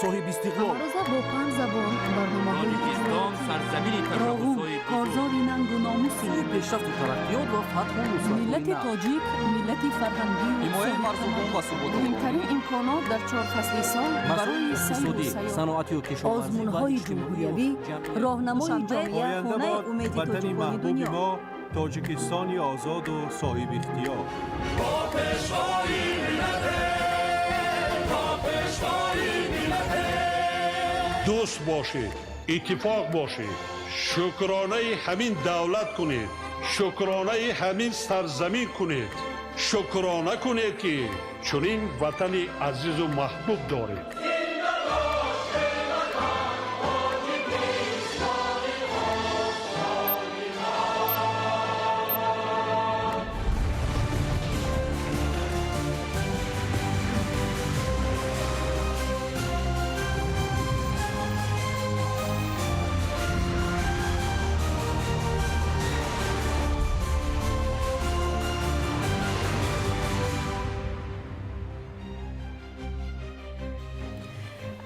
صاحب استقلال. روزا با 5 زبان برنامه‌های تاجیکستان سرزمین تشخص‌های کارزار ننگ و ناموسی پیشرفت و ترقیات و فتح و نصرت ملت تاجیک ملت فرهنگی و حمایت مردمان و ثبات مهمترین امکانات در 4 فصل سال برای سیر و اقتصادی، سیاحت، صنعتی و کشاورزی و آزمون‌های اجتماعی و جمهوریوی، جمعیت. راهنمای جامعه آینده خانه باد امید وطن تاجیکان محبوب دنیا. ما تاجیکستانی آزاد و صاحب اختیار. دوست باشید، اتفاق باشید، شکرانه همین دولت کنید، شکرانه همین سرزمین کنید، شکرانه کنید که چنین وطن عزیز و محبوب دارید.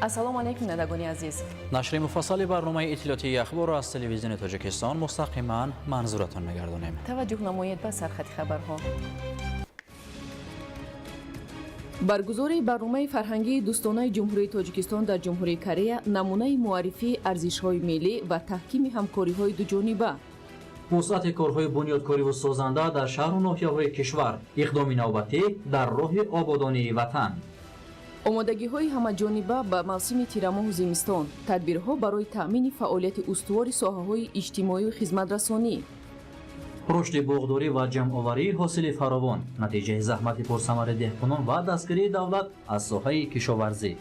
ассалому алайкум надагони азиз. нашри муфассали барномаи иттилоотии ахборро аз телевизиони тоҷикистон мустақиман манзуратон мегардонем. таваҷҷӯҳ намоед ба сархати хабарҳо. баргузори барномаи фарҳангии дӯстонаи ҷумҳурии тоҷикистон дар ҷумҳурии Корея намунаи муаррифии арзишҳои миллӣ ва таҳкими ҳамкориҳои дуҷониба. вусъати корҳои бунёдкориву созанда дар шаҳру ноҳияҳои кишвар, иқдоми навбатӣ дар роҳи ободонии ватан. омодагиҳои ҳамаҷониба ба мавсими тирамоҳу зимистон, тадбирҳо барои таъмини фаъолияти устувори соҳаҳои иҷтимоию хизматрасонӣ. рушди буғдорӣ ва ҷамъоварии ҳосили фаровон, натиҷаи заҳмати пурсамари деҳқонон ва дастгирии давлат аз соҳаи кишоварзӣ.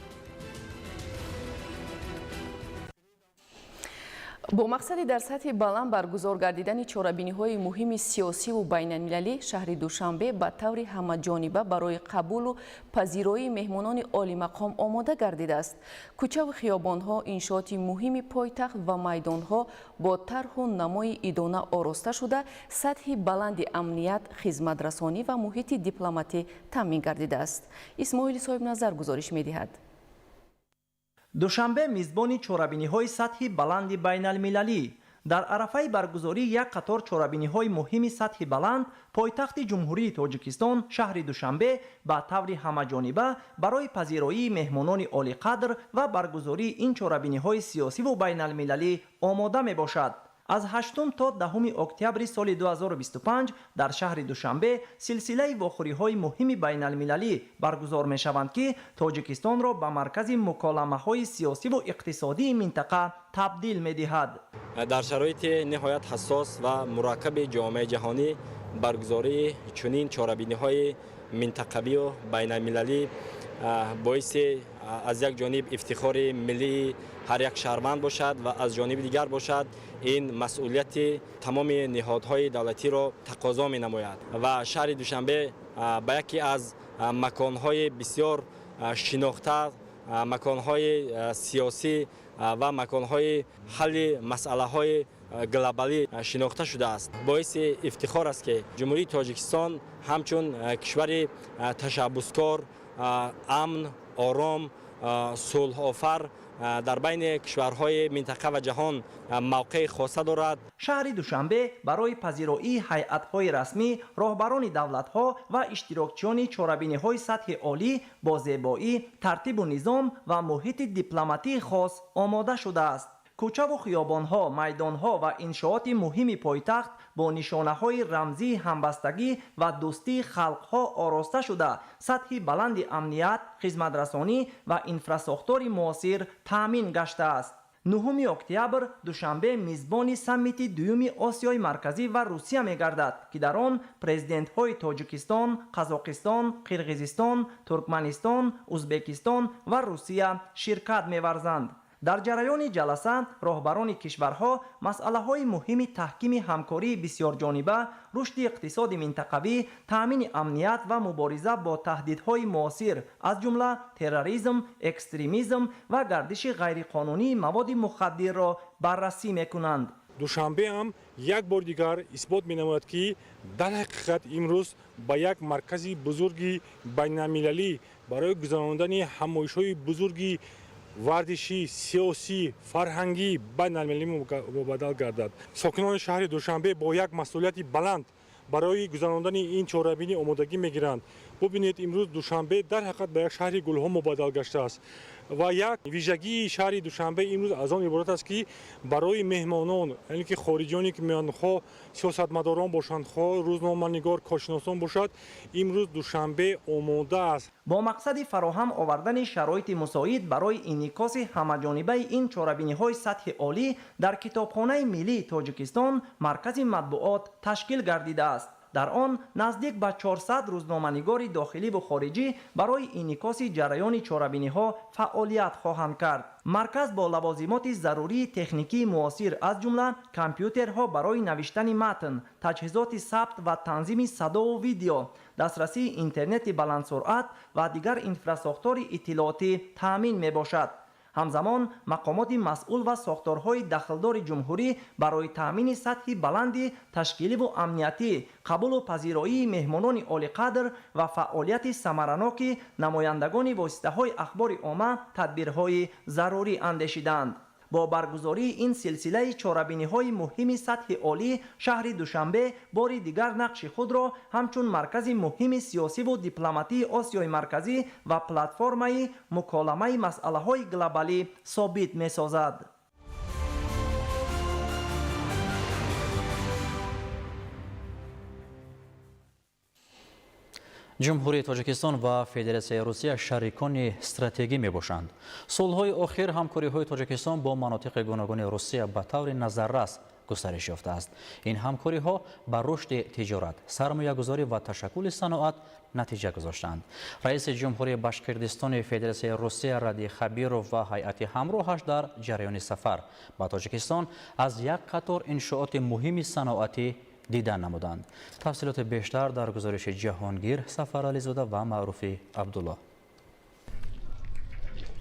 бо мақсади дар сатҳи баланд баргузор гардидани чорабиниҳои муҳими сиёсиву байналмилалӣ шаҳри душанбе ба таври ҳамаҷониба барои қабулу пазироии меҳмонони олимақом омода гардидааст. кӯчаву хиёбонҳо, иншооти муҳими пойтахт ва майдонҳо бо тарҳу намои идона ороста шуда сатҳи баланди амният, хизматрасонӣ ва муҳити дипломатӣ таъмин гардидааст. исмоили соҳибназар гузориш медиҳад. душанбе мизбони чорабиниҳои сатҳи баланди байналмилалӣ. дар арафаи баргузории як қатор чорабиниҳои муҳими сатҳи баланд, пойтахти ҷумҳурии тоҷикистон шаҳри душанбе ба таври ҳамаҷониба барои пазироии меҳмонони олиқадр ва баргузории ин чорабиниҳои сиёсиву байналмилалӣ омода мебошад. аз 8 то 10 октябри соли 2025 дар шаҳри душанбе силсилаи вохӯриҳои муҳими байналмилалӣ баргузор мешаванд ки тоҷикистонро ба маркази муколамаҳои сиёсиву иқтисодии минтақа табдил медиҳад. дар шароити ниҳоят ҳассос ва мураккаби ҷомеаи ҷаҳонӣ баргузории чунин чорабиниҳои минтақавию байналмилалӣ боиси аз як ҷониб ифтихори миллии ҳар як шаҳрванд бошад ва аз ҷониби дигар бошад ин масъулияти тамоми ниҳодҳои давлатиро тақозо менамояд ва шаҳри душанбе ба яке аз маконҳои бисёр шинохта, маконҳои сиёсӣ ва маконҳои ҳалли масъалаҳои глобалӣ шинохта шудааст. боиси ифтихор аст ки ҷумҳурии тоҷикистон ҳамчун кишвари ташаббускор, амн, ором, сулҳофар дар байни кишварҳои минтақа ва ҷаҳон мавқеи хоса дорад. шаҳри душанбе барои пазироии ҳайатҳои расмӣ, роҳбарони давлатҳо ва иштирокчиёни чорабиниҳои сатҳи олӣ бо зебоӣ, тартибу низом ва муҳити дипломатии хос омода шудааст. кӯчаву хиёбонҳо, майдонҳо ва иншооти муҳими пойтахт бо нишонаҳои рамзии ҳамбастагӣ ва дӯстии халқҳо ороста шуда сатҳи баланди амният, хизматрасонӣ ва инфрасохтори муосир таъмин гаштааст. 9 октябр душанбе мизбони саммити дуюми осиёи марказӣ ва русия мегардад ки дар он президентҳои тоҷикистон, қазоқистон, қирғизистон, туркманистон, узбекистон ва русия ширкат меварзанд. дар ҷараёни ҷаласа роҳбарони кишварҳо масъалаҳои муҳими таҳкими ҳамкории бисёрҷониба, рушди иқтисоди минтақавӣ, таъмини амният ва мубориза бо таҳдидҳои муосир аз ҷумла терроризм, экстремизм ва гардиши ғайриқонунии маводи мухаддирро баррасӣ мекунанд. душанбе ҳам як бор дигар исбот менамояд ки дар ҳақиқат имрӯз ба як маркази бузурги байналмилалӣ барои гузарондани ҳамоишҳои бузурги вардиши, сиёсӣ, фарҳангӣ байналмилалӣ мубаддал гардад. Сокинони шаҳри Душанбе бо як масъулияти баланд барои гузарондани ин чорабинӣ омодагӣ мегиранд. Бубинед, имрӯз Душанбе дар ҳақиқат ба як шаҳри гулҳо мубаддал гаштааст. ва як вижагии шаҳри Душанбе имрӯз аз он иборат аст, ки барои меҳмонон, яъне ки хориҷоне ки меоянд, хо сиёсатмадорон бошанд, хо рӯзноманигор, коршиносон бошад, имрӯз Душанбе омода аст. бо мақсади фароҳам овардани шароити мусоид барои инъикоси ҳамаҷонибаи ин чорабиниҳои сатҳи олӣ дар Китобхонаи Миллии Тоҷикистон маркази матбуот ташкил гардидааст. дар он наздик ба 400 рӯзноманигори дохиливу хориҷӣ барои инъикоси ҷараёни чорабиниҳо фаъолият хоҳанд кард. марказ бо лавозимоти зарурии техникии муосир аз ҷумла компютерҳо барои навиштани матн, таҷҳизоти сабт ва танзими садову видео, дастрасии интернети баландсуръат ва дигар инфрасохтори иттилоотӣ таъмин мебошад. ҳамзамон мақомоти масъул ва сохторҳои дахлдори ҷумҳурӣ барои таъмини сатҳи баланди ташкиливу амниятӣ, қабулу пазироии меҳмонони олиқадр ва фаъолияти самараноки намояндагони воситаҳои ахбори омма тадбирҳои зарурӣ андешиданд. бо баргузории ин силсилаи чорабиниҳои муҳими сатҳи олӣ, шаҳри Душанбе бори дигар нақши худро ҳамчун маркази муҳими сиёсиву дипломатии Осиёи марказӣ ва платформаи муколамаи масъалаҳои глобалӣ собит месозад. ҷумҳурии Тоҷикистон ва Федератсияи Русия шарикони стратегӣ мебошанд. Солҳои охир ҳамкориҳои Тоҷикистон бо манотиқи гуногуни Русия ба таври назаррас густариш ёфтааст. Ин ҳамкориҳо ба рушди тиҷорат, сармоягузорӣ ва ташаккули саноат натиҷа гузоштанд. раиси ҷумҳурии Башқирдистони Федератсияи Русия Ради Хабиров ва ҳайати ҳамроҳаш дар ҷараёни сафар ба Тоҷикистон аз як қатор иншооти муҳими саноатӣ дидан намуданд. тафсилоти бештар дар гузориши Ҷаҳонгир Сафарализода ва Маъруфи Абдулло.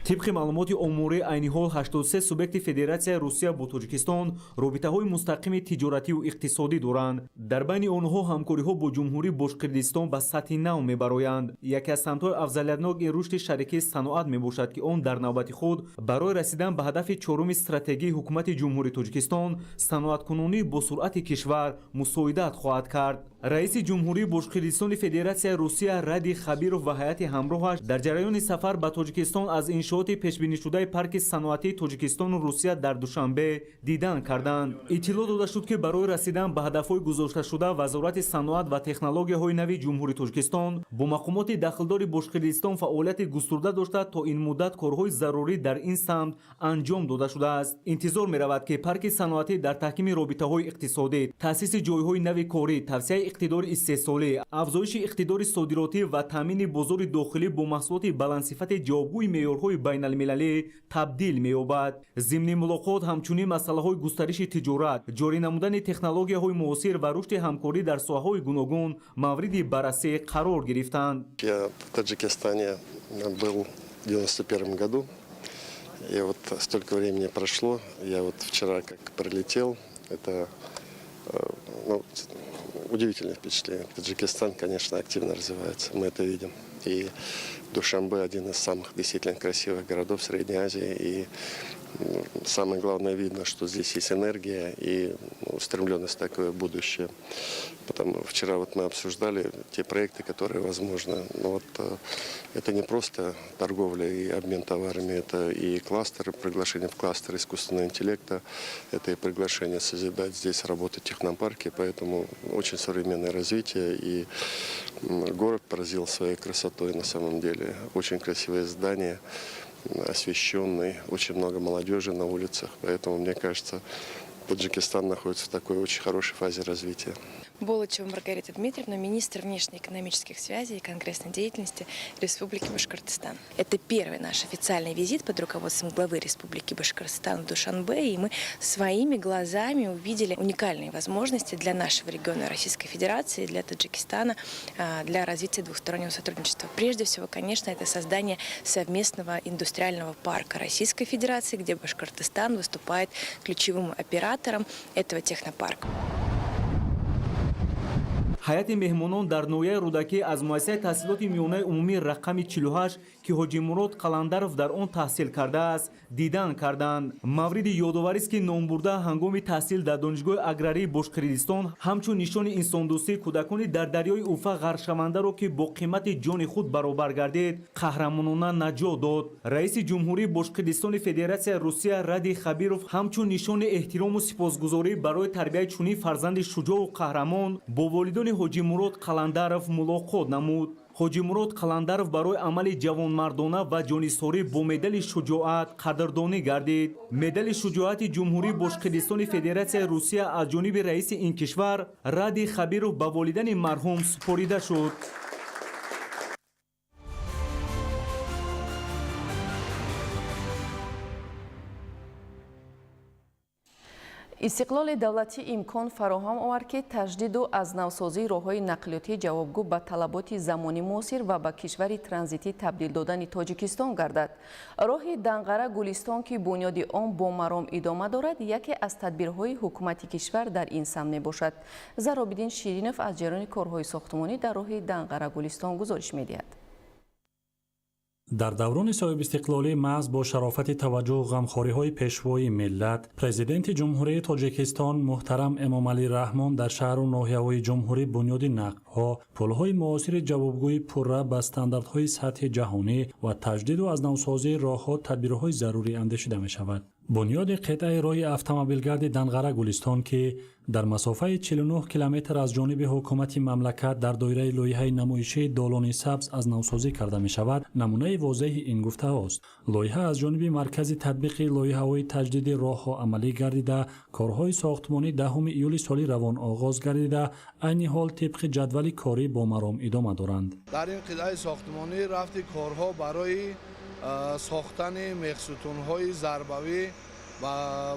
طبق معلومات امور عین حال 83 سوبیکت فدراسیای روسیه با تاجیکستان رابطه‌های مستقیم تجارتی و اقتصادی دارند. در بین آنها همکاری‌ها با جمهوری باشقردستان به سطح نو می‌برآیند. یکی از سمت‌های افضلیت‌ناک رشد شریک صنعت میباشد که آن در نوبت خود برای رسیدن به هدف چهارم استراتژی حکومت جمهوری تاجیکستان صنعت‌کنونی با سرعت کشور مساعدت خواهد کرد. رئیس جمهوری باشقردستان فدراسیای روسیه رادی خبیرов و هیئت همراهش در جریان سفر به تاجیکستان از انشاءات پیشبینی شده پارک صنعتی تاجیکستان و روسیه در دوشنبه دیدن کردند. اطلاع داده شد که برای رسیدن به هدف‌های گذاشته شده وزارت صنعت و تکنولوژی‌های نوی جمهوری تاجیکستان با مقامات داخلدار باشقردستان فعالیت گسترده داشته تا این مدت کارهای ضروری در این سمت انجام داده شده است. انتظار می‌رود که پارک صنعتی در تحکیم رابطه‌های اقتصادی، تأسیس جایهای نوی کاری، توسعه اقتدار استحصالی، افزایش اقتدار صادراتی و تامین بازار داخلی با محصولات بلندصفت جوابگوی معیارهای بین‌المللی تبدیل می‌یابد. ضمن ملاقات همچنین مسائل گسترش تجارت، جاری نمودن تکنولوژی‌های معاصر و رشد همکاری در ساحه‌های گوناگون مورد بررسی قرار گرفتند. Я в Таджикистане был в 91 году. И вот столько времени прошло. Я вот вчера как прилетел. Это удивительное впечатление. Таджикистан, конечно, активно развивается. Мы это видим. И Душанбе один из самых действительно красивых городов Средней Азии. И самое главное, видно, что здесь есть энергия и устремленность в такое будущее. Потому вчера вот мы обсуждали те проекты, которые возможны. Но вот это не просто торговля и обмен товарами, это и кластеры, приглашение в кластер искусственного интеллекта, это и приглашение созидать здесь работы технопарки. Поэтому очень современное развитие. И город поразил своей красотой на самом деле. Очень красивые здания, освещенный, очень много молодежи на улицах. Поэтому, мне кажется, Таджикистан находится в такой очень хорошей фазе развития. Болычева Маргарита Дмитриевна, министр внешнеэкономических связей и конгрессной деятельности Республики Башкортостан. Это первый наш официальный визит под руководством главы Республики Башкортостан в Душанбе, и мы своими глазами увидели уникальные возможности для нашего региона Российской Федерации, для Таджикистана, для развития двухстороннего сотрудничества. Прежде всего, конечно, это создание совместного индустриального парка Российской Федерации, где Башкортостан выступает ключевым оператором этого технопарка. ҳайати меҳмонон дар ноҳияи рӯдакӣ аз муассисаи таҳсилоти миёнаи умумии рақами 48 ки ҳоҷи Мурод Қаландаров дар он таҳсил кардааст дидан карданд. Мавриди ёдоварист ки номбурда ҳангоми таҳсил дар донишгоҳи аграрии Бошқирдистон ҳамчун нишони инсондӯстӣ кӯдакони дар дарёи Уфа ғарқшавандаро ки бо қимати ҷони худ баробар гардид қаҳрамонона наҷот дод. Раиси ҷумҳурии Бошқирдистони Федератсияи Русия Ради Хабиров ҳамчун нишони эҳтирому сипосгузорӣ барои тарбияи чунин фарзанди шуҷоъу қаҳрамон бо волидони ҳоҷи Мурод Қаландаров мулоқот намуд. ҳоҷи Мурод Қаландаров барои амали ҷавонмардона ва ҷонисорӣ бо медали шуҷоат қадрдонӣ гардид. Медали шуҷоати ҷумҳурии Бошқирдистони Федератсияи Русия аз ҷониби раиси ин кишвар Ради Хабиров ба волидани марҳум супорида шуд. истиқлоли давлатӣ имкон фароҳам овард ки таҷдиду азнавсозии роҳҳои нақлиётии ҷавобгӯ ба талаботи замони муосир ва ба кишвари транзитӣ табдил додани Тоҷикистон гардад. Роҳи Данғара-Гулистон ки бунёди он бо маром идома дорад, яке аз тадбирҳои ҳукумати кишвар дар ин самт мебошад. Заробиддин Ширинов аз ҷараёни корҳои сохтмонӣ дар роҳи Данғара-Гулистон гузориш медиҳад. дар даврони соҳибистиқлолӣ маҳз бо шарофати таваҷҷӯҳ ғамхориҳои пешвои миллат президенти ҷумҳурии Тоҷикистон муҳтарам Эмомалӣ Раҳмон дар шаҳру ноҳияҳои ҷумҳурӣ бунёди нақбҳо, пулҳои муосири ҷавобгӯи пурра ба стандартҳои сатҳи ҷаҳонӣ ва таҷдиду азнавсозии роҳҳо тадбирҳои зарурӣ андешида мешавад. бунёди қитъаи роҳи автомобилгарди Данғара-Гулистон ки дар масофаи 49 километр аз ҷониби ҳукумати мамлакат дар доираи лоиҳаи намоишии Долони Сабз азнавсозӣ карда мешавад, намунаи возеҳи ин гуфтаҳост. лоиҳа аз ҷониби маркази тадбиқи лоиҳаҳои таҷдиди роҳҳо амалӣ гардида, корҳои сохтмонӣ 10 июли соли равон оғоз гардида, айни ҳол тибқи ҷадвали корӣ бо маром идома доранд. дар ин қитъаи сохтмонӣ рафти корҳо барои сохтани мехсутунҳои зарбавӣ ва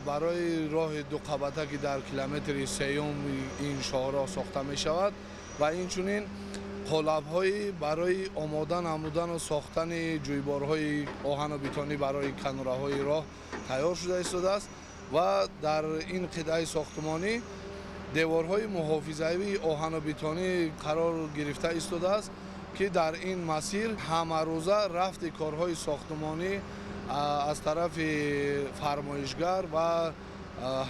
барои роҳи дуқабата ки дар километри сеюм ин шоҳроҳ сохта мешавад ва инчунин қолабҳои барои омода намудану сохтани ҷӯйборҳои оҳану битонӣ барои канораҳои роҳ тайёр шуда истодааст ва дар ин қитъаи сохтмонӣ деворҳои муҳофизавии оҳану битонӣ қарор гирифта истодааст ки дар ин масир ҳамарӯза рафти корҳои сохтмонӣ аз тарафи фармоишгар ва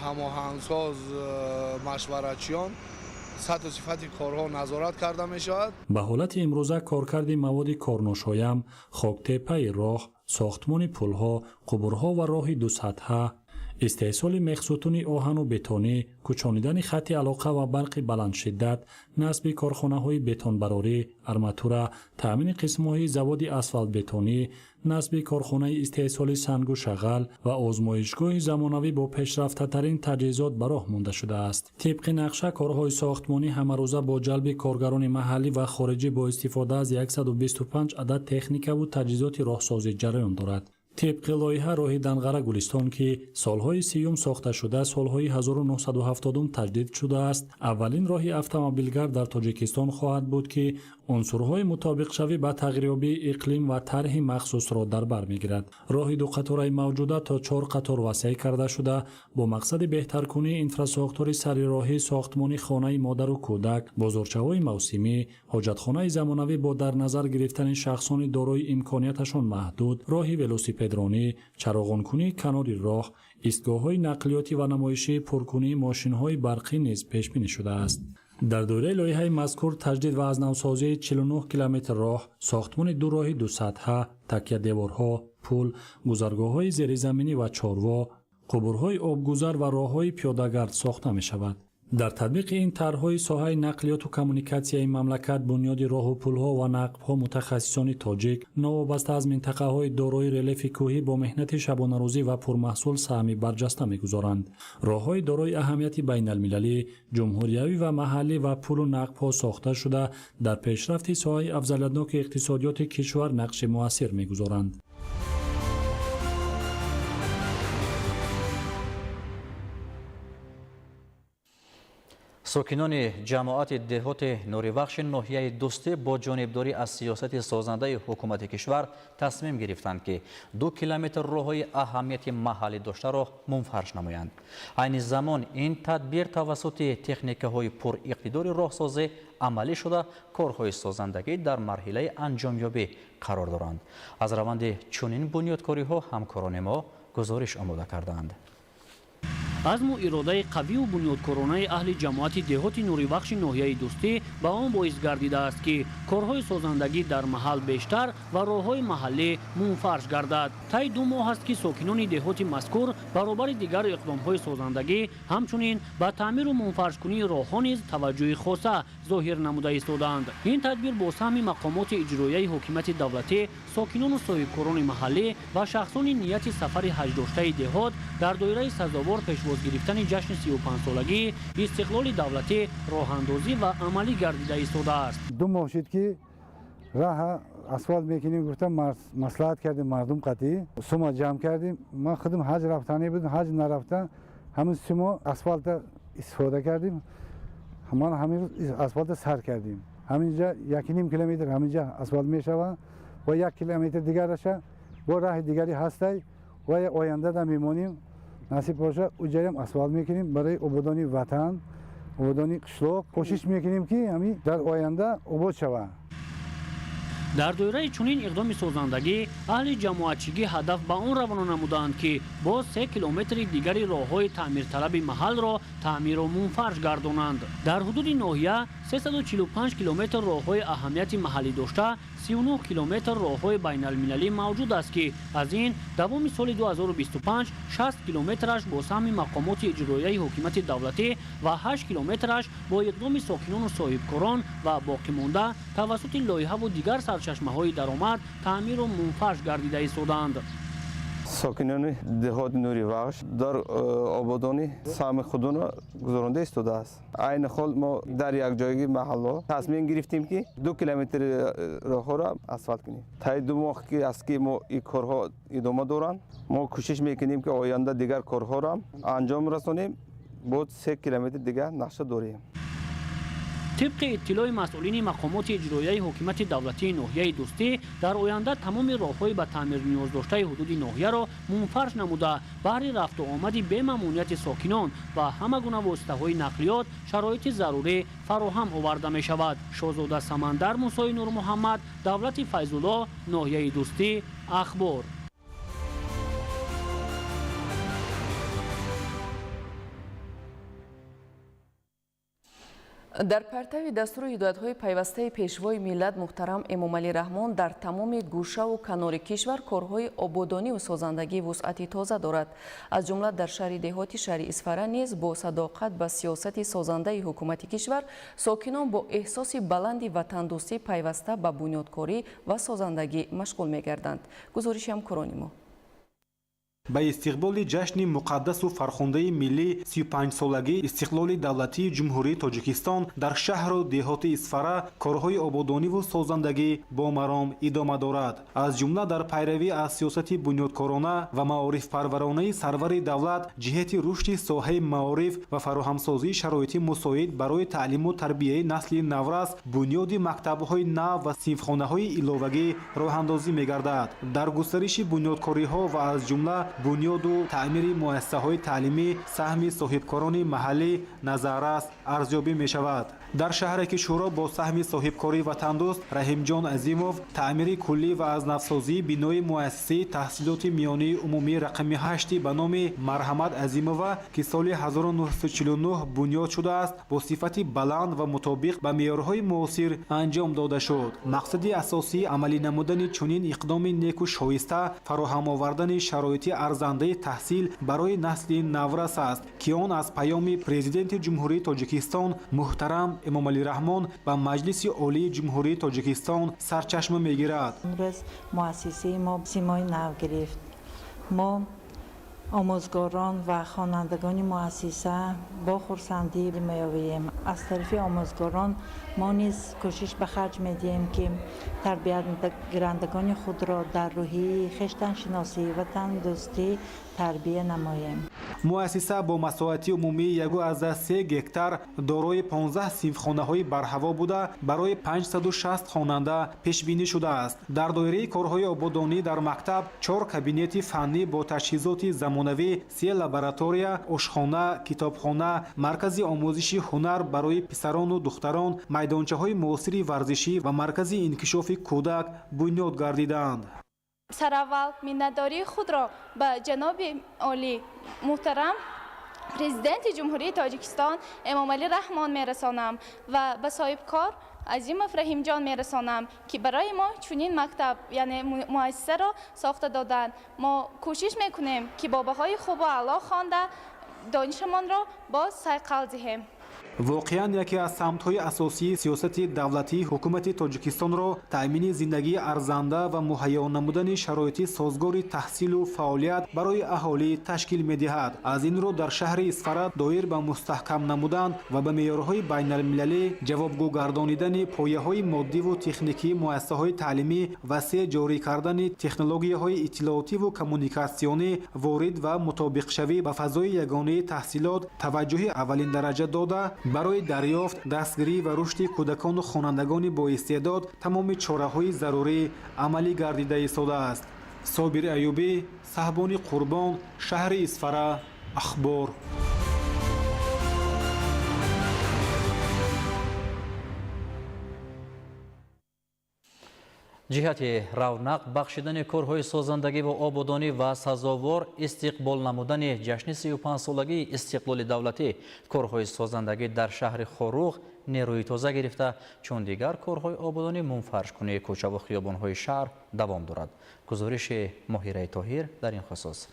ҳамоҳангсоз машваратчиён сатҳу сифати корҳо назорат карда мешавад. ба ҳолати имрӯза коркарди маводи корношоям, хоктепаи роҳ, сохтмони пулҳо, қубурҳо ва роҳи дусатҳа, истеҳсоли мехсутуни оҳану бетонӣ, кӯчонидани хатти алоқа ва барқи баландшиддат, насби корхонаҳои бетонбарорӣ, арматура, таъмини қисмҳои заводи асфалтбетонӣ, насби корхонаи истеҳсоли сангу шағал ва озмоишгоҳи замонавӣ бо пешрафтатарин таҷҳизот ба роҳ монда шудааст. тибқи нақша корҳои сохтмонӣ ҳамарӯза бо ҷалби коргарони маҳаллӣ ва хориҷӣ бо истифода аз 125 адад техникаву таҷҳизоти роҳсозӣ ҷараён дорад. طبق لایحه راه دنقره گلستان که سالهای سیوم ساخته شده سالهای 1970 تجدید شده است، اولین راه اتومبیلگرد در تاجیکستان خواهد بود که عنصرهای مطابق شوی با تغییریابی اقلیم و طرح مخصوص را در بر میگیرد. راه دو قطار موجوده تا 4 قطار وسیع کرده شده با مقصد بهتر کنی اینفراستراکچور سریراهی ساختمان خانه مادر و کودک، بازارچه‌های موسمی، حاجتخانه زمانوی با در نظر گرفتن شخصان دارای امکانیتشان محدود، راه ولوسیپدرانی، چراغان‌کنی کنار راه، ایستگاه‌های نقلیاتی و نمایشی پرکنی ماشین‌های برقی نیز پیش بینی شده است. در دوره لایحه مذکور تجدید و از نوسازی 49 کیلومتر راه، ساختمان دو راهی دو سطحه، تکیه دیوارها، پل، گذرگاه‌های زیرزمینی و چاروا، قبورهای آبگذر و راه‌های پیاده‌گرد ساخته می‌شود. در تطبیق این طرح‌های ساحه نقلیات و کمونیکاسیون مملکت بنیاد راه و پل‌ها و نقب‌ها متخصصان تاجیک نوابسته از منطقه‌های دارای ریلیف کوهی با مهنت شبانه‌روزی و پرمحصول سهمی برجسته می‌گذارند. راه‌های دارای اهمیت بین‌المللی، جمهوریوی و محلی و پل و نقب‌ها ساخته شده در پیشرفت ساحه افضلیت‌ناک اقتصادیات کشور نقش مؤثر می‌گذارند. ساکنان جماعت دهات نوریبخش ناحیه دوستی با جانبداری از سیاست سازنده حکومت کشور تصمیم گرفتند که 2 کیلومتر راههای اهمیت محلی داشته را منفرش نمایند. عین زمان این تدبیر توسط تکنیک‌های پر اقتدار راهسازی عملی شده کارهای سازندگی در مرحله انجامیابی قرار دارند. از روند چنین بنیادکاری‌ها همکاران ما گزارش آماده کردند. عزم و اراده قوی و بنیادکارانه اهل جماعت دهات نوریبخش ناحیه دوستی به آن باعث گردیده است که کارهای سازندگی در محل بیشتر و راههای محلی منفرش گردد. طی 2 ماه است که ساکنان دهات مذکور برابر دیگر اقدامهای سازندگی همچنین به تعمیر و منفرش کنی راهها نیز توجه خاصه ظاهر نموده ایستادند. این تدبیر با سهم مقامات اجرایی حکومت دولتی، ساکنان و صاحبکاران محلی و شخصان نیت سفر حج داشته دهات در دایره سزاوار پیشواز گرفتن جشن 35 سالگی استقلال دولتی راهاندازی و عملی گردیده ایستاده است. 2 ماه شد که راه اسفالت میکنیم، گفتم مصلحت کردیم مردم قطعی سوم جمع کردیم. ما خودم حج رفتنی بودم، حج نرفتن همین سوم اسفالت استفاده کردیم، همین اسفالت سر کردیم. همینجا 1.5 کیلومتر همینجا اسفالت میشود و 1 کیلومتر دیگر رشه با راه دیگری هسته و آینده در میمونیم. نصیب باشه اونجا هم اسفالت میکنیم برای آبادانی وطن، آبادانی قشلاق. کوشش میکنیم که همین در آینده آباد شود. در دایره چنین اقدام سازندگی اهل جماعتچگی هدف به آن روانه نمودند که با 3 کیلومتر دیگری راههای تعمیر طلب محل را تعمیر و منفرش گردانند. در حدود ناحیه 345 کیلومتر راههای اهمیت محلی داشته 39 کیلومتر راههای بین المللی موجود است که از این دوام سال 2025 60 کیلومترش با سهم مقامات اجرایی حکومت دولتی و 8 کیلومترش با اقدام ساکنان و صاحبکاران و باقی مانده توسط لایحه و دیگر سرچشمه‌های درآمد تعمیر و منفرش گردیده ایستادند. ساکنان دهات نوریبخش در آبادانی سهم خودون را گذرانده ایستاده است. عین حال ما در یک جایگی محله تصمیم گرفتیم که 2 کیلومتر راه را اسفالت کنیم. تا 2 ماه که است که ما این کارها ادامه دارند، ما کوشش میکنیم که آینده دیگر کارها را انجام رسانیم. بود 3 کیلومتر دیگر نقشه داریم. طبق اطلاع مسئولین مقامات اجرایی حکومت دولتی ناحیه دوستی در آینده تمام راههای به تعمیر نیاز داشته حدود ناحیه را منفرش نموده بهر رفت و آمد بی ممنوعیت ساکنان و همه گونه واسطه‌های نقلیات شرایط ضروری فراهم آورده می شود. شاهزاده سمندر موسی نور محمد، دولت فیض الله، ناحیه دوستی، اخبار. در پرتو دستور هدایت‌های پیوسته پیشوای ملت محترم امامعلی رحمان در تمام گوشه و کنار کشور کارهای آبادانی و سازندگی وسعت تازه دارد. از جمله در شهر دهاتی شهر اسفره نیز با صداقت به سیاست سازنده حکومت کشور ساکنان با احساس بلندی وطندوستی پیوسته به بنیادکاری و سازندگی مشغول می‌گردند. گزارش همکاران ما. به استقبال جشن مقدس و فرخنده ملی 35 سالگی استقلال دولتی جمهوری تاجیکستان در شهر و دهات اسفره کارهای آبادانی و سازندگی با مرام ادامه دارد. از جمله در پیروی از سیاست بنیادکارانه و معارف پرورانه سرور دولت جهت رشد ساحه معارف و فراهمسازی شرایط مساعد برای تعلیم و تربیه نسل نورس بنیاد مکتب‌های نو و صنفخانه‌های علاوگی راه‌اندازی می‌گردد. در گسترش بنیادکاری‌ها و از جمله بنیاد و تعمیر مؤسسه‌های تعلیمی سهم صاحبکاران محلی نظررس ارزیابی می شود. در شهر کشورا با سهم صاحبکاری وطندوست رحیم جان عظیموف تعمیر کلی و از نفسازی بنای مؤسسه تحصیلات میانی عمومی رقم 8 به نام مرحمت عظیموف که سال 1949 بنیاد شده است با صفت بلند و مطابق به معیارهای معاصر انجام داده شد. مقصد اساسی عملی نمودن چنین اقدام نیک و شایسته فراهم آوردن شرایط ارزنده تحصیل برای نسل نورس است که آن از پیام پرزیدنت جمهوری تاجیکستان محترم امامعلی رحمان به مجلس عالی جمهوری تاجیکستان سرچشمه میگیرد. امروز مؤسسه ما سیمای نو گرفت. ما آموزگاران و خوانندگان مؤسسه با خرسندی می‌آوریم. از طرف آموزگاران ما نیز کوشش به خرج می‌دهیم که تربیت گیرندگان خود را در روحیه خویشتن‌شناسی و تندرستی تربیت نماییم. مؤسسه با مساحت عمومی 1.3 گکتار دارای 15 صنفخانه‌های برهوا بوده برای 560 خواننده پیش بینی شده است. در دایره کارهای آبادانی در مکتب 4 کابینت فنی با تجهیزات زمانوی، 3 لابراتوریا، آشخانه، کتابخانه، مرکز آموزش هنر برای پسران و دختران، میدانچه‌های معاصر ورزشی و مرکز انکشاف کودک بنیاد گردیدند. سراول منتداری خود را به جناب عالی محترم پرزیدنت جمهوری تاجیکستان امام علی رحمان میرسانم و به صاحب کار عظیمов رحیم جان میرسانم که برای ما چنین مکتب یعنی مؤسسه را ساخته دادند. ما کوشش میکنیم که باباهای خوب و اعلی خوانده دانشمان را باز صیقل دهیم. واقعاً یکی از سمت‌های اساسی سیاست دولتی حکومت تاجیکستان را تأمین زندگی ارزنده و مهیا نمودن شرایط سازگار تحصیل و فعالیت برای اهالی تشکیل می‌دهد. از این رو در شهر اسفراد دایر به مستحکم نمودن و به معیارهای بین‌المللی جوابگو گردانیدن پایه‌های مادی و تکنیکی مؤسسه‌های تعلیمی وسیع جاری کردن تکنولوژی‌های اطلاعاتی و کمونیکاسیونی وارد و مطابق شوی به فضای یگانه تحصیلات توجه اولین درجه داده برای دریافت، دستگیری و رشد کودکان و خوانندگان با استعداد تمام چاره‌های ضروری عملی گردیده ایستاده است. صابر ایوبی، صاحبان قربان، شهر اسفره، اخبار. جهت رونق بخشیدن کارهای سازندگی و آبادانی و سزاوار استقبال نمودن جشن 35 سالگی استقلال دولتی کارهای سازندگی در شهر خروغ نیروی تازه گرفته، چون دیگر کارهای آبادانی منفرش کنی کوچه و خیابان‌های شهر دوام دارد. گزارش ماهیره طاهر در این خصوص.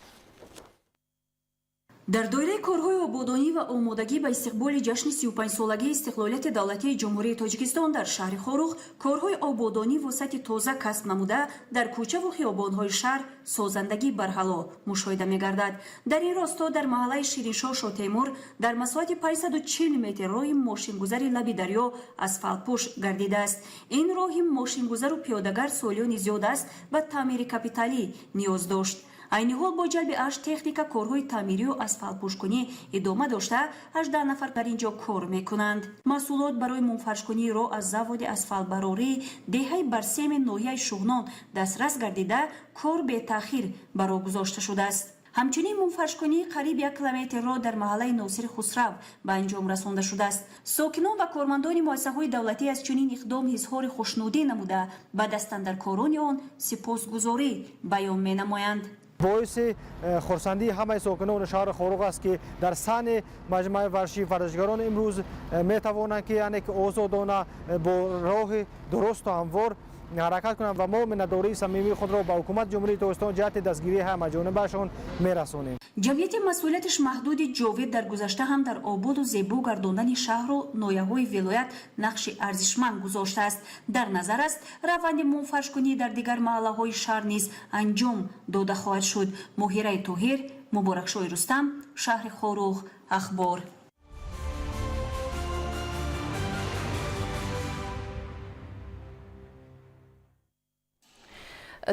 در دایره کارهای آبادانی و آمادگی به استقبال جشن 35 سالگی استقلالیت دولتی جمهوری تاجیکستان در شهر خروغ کارهای آبادانی وسعت تازه کسب نموده در کوچه و خیابان‌های شهر سازندگی برحلا مشاهده می‌گردد. در این راستا در محله شیرینشاه شاه تیمور در مساحت 540 متر راه ماشینگذر لب دریا اسفالت‌پوش گردیده است. این راه ماشینگذر و پیاده‌گر سالیان زیاد است به تعمیر کاپیتالی نیاز داشت. عین حال با جلب 8 تکنیک کارهای تعمیری و اسفالت‌پوشکنی ادامه داشته 18 نفر در اینجا کار میکنند. محصولات برای منفرشکنی را از завод اسفالتبراری دهه برسیم ناحیه شغنان دسترس گردیده کار به تأخیر برا گذاشته شده است. همچنین منفرشکنی قریب 1 کیلومتر را در محله ناصر خسرو به انجام رسانده شده است. ساکنان و کارمندان مؤسسه‌های دولتی از چنین اقدام اظهار خوشنودی نموده به دستاندرکاران آن سپاسگزاری بیان می‌نمایند. باعث خرسندی همه ساکنان شهر خروغ است که در صحن مجمع ورزشی ورزشکاران امروز می توانند که یعنی آزادانه با راه درست و هموار حرکت کنند و ما منتداری صمیمی خود را به حکومت جمهوری تاجیکستان جهت دستگیری همه جانبه‌شان می‌رسانیم. جمعیت مسئولیتش محدود جاوید در گذشته هم در آباد و زیبا گرداندن شهر و ناحیه‌های ولایت نقش ارزشمند گذاشته است. در نظر است روند منفرش‌کنی در دیگر محله‌های شهر نیز انجام داده خواهد شد. ماهیره طاهر، مبارکشاه رستم، شهر خروغ، اخبار.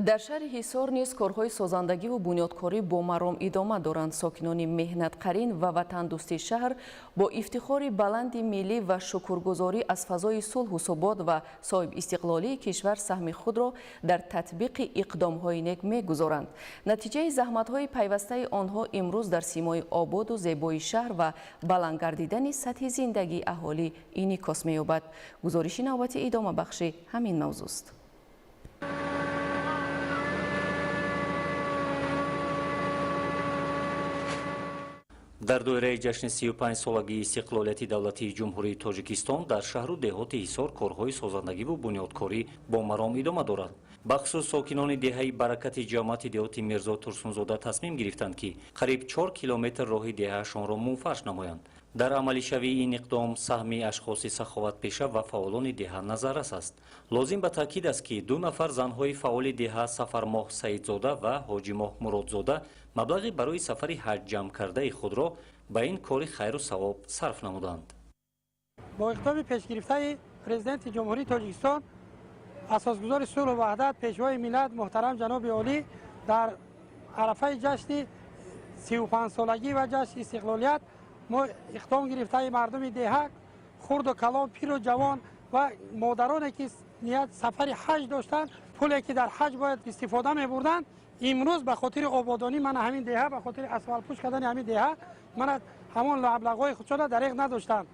در شهر حصار نیز کارهای سازندگی و بنیادکاری با مرام ادامه دارند. ساکنان مهنتقرین و وطندوستی شهر با افتخار بلند ملی و شکرگزاری از فضای صلح و ثبات و صاحب استقلالی کشور سهم خود را در تطبیق اقدام‌های نیک می‌گذارند. نتیجه زحمت‌های پیوسته آنها امروز در سیمای آباد و زیبای شهر و بلند گردیدن سطح زندگی اهالی انعکاس می‌یابد. گزارش نوبتی ادامه بخش همین موضوع است. در دوره جشن 35 سالگی استقلالیت دولتی جمهوری تاجیکستان در شهر و دهات حصار کارهای سازندگی و بنیادکاری با مرام ادامه دارد. بخصوص ساکنان دهه برکت جماعت دهات میرزا ترسونزاده تصمیم گرفتند که قریب 4 کیلومتر راه دههشان را منفرش نمایند. дар амалишавии ин иқдом саҳми ашхоси саховатпеша ва фаъолони деҳа назаррас аст. лозим ба таъкид аст ки 2 нафар занҳои фаъоли деҳа сафармоҳ саидзода ва ҳоҷимоҳ муродзода маблағи барои сафари ҳаҷ ҷамъкардаи худро ба ин кори хайру савоб сарф намуданд. бо иқдоми пешгирифтаи президенти ҷумҳурии тоҷикистон асосгузори сулҳу ваҳдат пешвои миллат муҳтарам ҷаноби олӣ дар арафаи ҷашни 35-солагӣ ва ҷашни истиқлолият мо иқдом гирифтаи мардуми деҳа хурду калон пиру ҷавон ва модароне ки ният сафари ҳаҷ доштанд пуле ки дар ҳаҷ бояд истифода мебурданд имрӯз ба хотири ободонӣ мана ҳамин деҳа ба хотири асфалтпӯш кардани ҳамин деҳа мана ҳамон маблағҳои худшона дариқ надоштанд.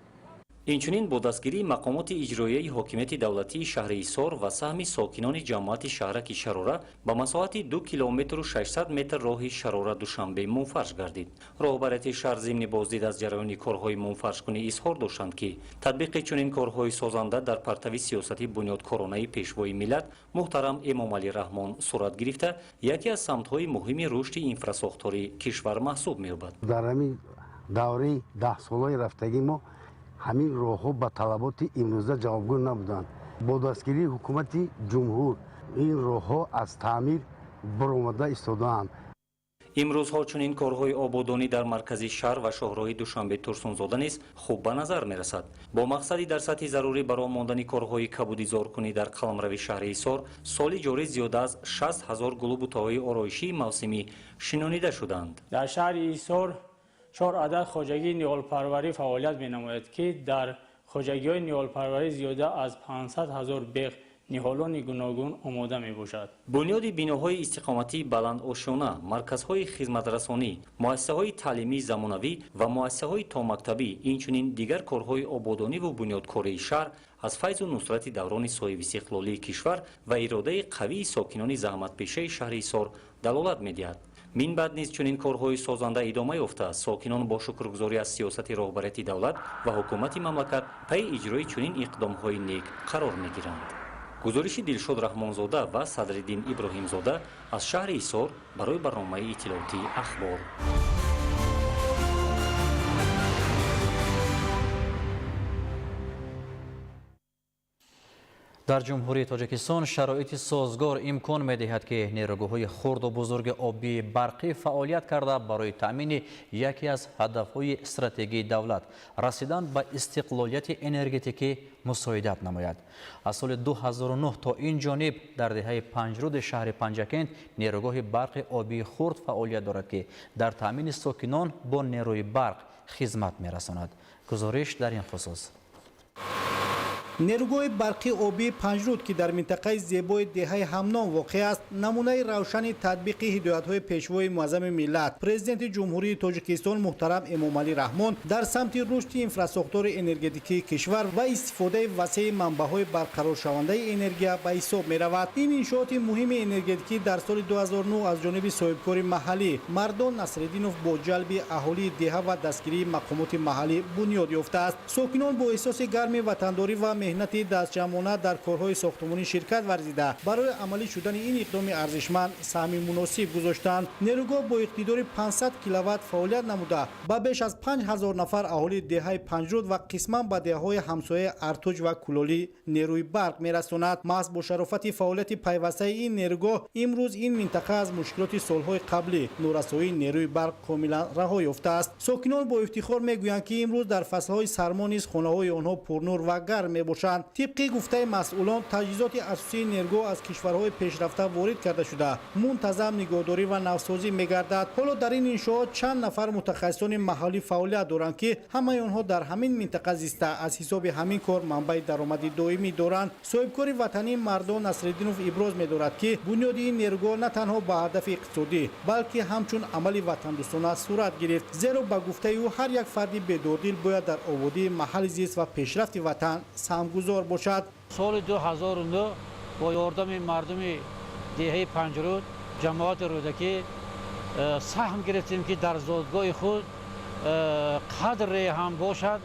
инчунин бо дастгирии мақомоти иҷроияи ҳокимияти давлатии шаҳри Исор ва саҳми сокинони ҷамоати шаҳраки Шарора ба масоҳати 2 километру 600 метр роҳи Шарора-Душанбе мунфарш гардид. роҳбарияти шаҳр зимни боздид аз ҷараёни корҳои мунфаршкунӣ изҳор доштанд ки татбиқи чунин корҳои созанда дар партави сиёсати бунёдкоронаи пешвои миллат муҳтарам Эмомалӣ Раҳмон сурат гирифта яке аз самтҳои муҳими рушди инфрасохтории кишвар маҳсуб меёбад. дар ҳамин давраи 10 солаи рафтагӣ мо ҳамин роҳҳо ба талаботи имрӯза ҷавобгӯ набуданд. бо дастгирии ҳукумати ҷумҳур ин роҳҳо аз таъмир баромада истодаанд. имрӯзҳо чунин корҳои ободонӣ дар маркази шаҳр ва шоҳроҳи Душанбе Турсунзода низ хуб ба назар мерасад. бо мақсади дар сатҳи зарурӣ баро мондани корҳои кабудизоркунӣ дар қаламрави шаҳри Исор соли ҷорӣ зиёда аз 60,000 гулубутаҳои ороишии мавсимӣ шинонида шуданд. дар шаҳри Исор 4 адад хоҷагии ниҳолпарварӣ фаъолият менамояд ки дар хоҷагиҳои ниҳолпарварӣ зиёда аз 500,000 беғ ниҳолони гуногун омода мебошад. бунёди биноҳои истиқоматии баландошона, марказҳои хизматрасонӣ, муассисаҳои таълимии замонавӣ ва муассисаҳои томактабӣ, инчунин дигар корҳои ободониву бунёдкории шаҳр аз файзу нусрати даврони соҳиби истиқлолии кишвар ва иродаи қавии сокинони заҳматпешаи шаҳри Исор далолат медиҳад. мин баъд низ чунин корҳои созанда идома ёфта, сокинон бо шукргузорӣ аз сиёсати роҳбарияти давлат ва ҳукумати мамлакат пай иҷрои чунин иқдомҳои нек қарор мегиранд. гузориши Дилшод Раҳмонзода ва Садриддин Иброҳимзода аз шаҳри Исор барои барномаи иттилоотии ахбор. дар ҷумҳурии тоҷикистон шароити созгор имкон медиҳад ки нерӯгоҳои хурду бузурги обии барқӣ фаъолият карда барои таъмини яке аз ҳадафҳои стратегии давлат расидан ба истиқлолияти энергетикӣ мусоидат намояд. аз соли 2009 то ин ҷониб дар деҳаи панҷруди шаҳри Панҷакент нерӯгоҳи барқи обии хурд фаъолият дорад ки дар таъмини сокинон бо нерӯи барқ хизмат мерасонад. гузориш дар ин хусус. нерӯгоҳи барқи обии панҷруд ки дар минтақаи зебои деҳаи ҳамном воқеъ аст намунаи равшани татбиқи ҳидоятҳои пешвои муаззами миллат президенти ҷумҳурии тоҷикистон муҳтарам Эмомалӣ Раҳмон дар самти рушди инфраструктураи энергетикии кишвар ва истифодаи васеъи манбаъҳои барқароршавандаи энергия ба ҳисоб меравад. ин иншооти муҳими энергетикӣ дар соли 2009 аз ҷониби соҳибкори маҳаллӣ Мардон Насреддинов бо ҷалби аҳолии деҳа ва дастгирии мақомоти маҳаллӣ бунёд ёфтааст. сокинон бо эҳсоси гарми ватандорӣ ва меҳнати дастҷамъона дар корҳои сохтмонӣ ширкат варзида барои амалӣ шудани ин иқдоми арзишманд саҳми муносиб гузоштанд. нерӯгоҳ бо иқтидори 500 киловатт фаъолият намуда ба беш аз 5000 нафар аҳолии деҳаи панҷруд ва қисман ба деҳаҳои ҳамсояи Артуҷ ва Кулолӣ нерӯи барқ мерасонад. маҳз бо шарофати фаъолияти пайвастаи ин нерӯгоҳ имрӯз ин минтақа аз мушкилоти солҳои қаблӣ норасоии нерӯи барқ комилан раҳо ёфтааст. сокинон бо ифтихор мегӯянд ки имрӯз дар фаслҳои сармо низ хонаҳои онҳо пурнур ва гарм мебошанд. тибқи гуфтаи масъулон таҷҳизоти асосии нерӯгоҳ аз кишварҳои пешрафта ворид карда шуда мунтазам нигоҳдорӣ ва навсозӣ мегардад. ҳоло дар ин иншоот чанд нафар мутахассисони маҳаллӣ фаъолият доранд ки ҳамаи онҳо дар ҳамин минтақа зиста аз ҳисоби ҳамин кор манбаи даромади доимӣ доранд. соҳибкори ватанӣ Мардон Насреддинов иброз медорад ки бунёди ин нерӯгоҳ на танҳо ба ҳадафи иқтисодӣ балки ҳамчун амали ватандӯстона сурат гирифт. зеро ба гуфтаи ӯ ҳар як фарди бедордил бояд дар ободии маҳалли зист ва пешрафти ватан саҳмгузор бошад. соли 2009 бо ёрдами мардуми деҳаи Панҷруд ҷамоати рӯдакӣ саҳм гирифтем ки дар зодгоҳи худ қадре ҳам бошад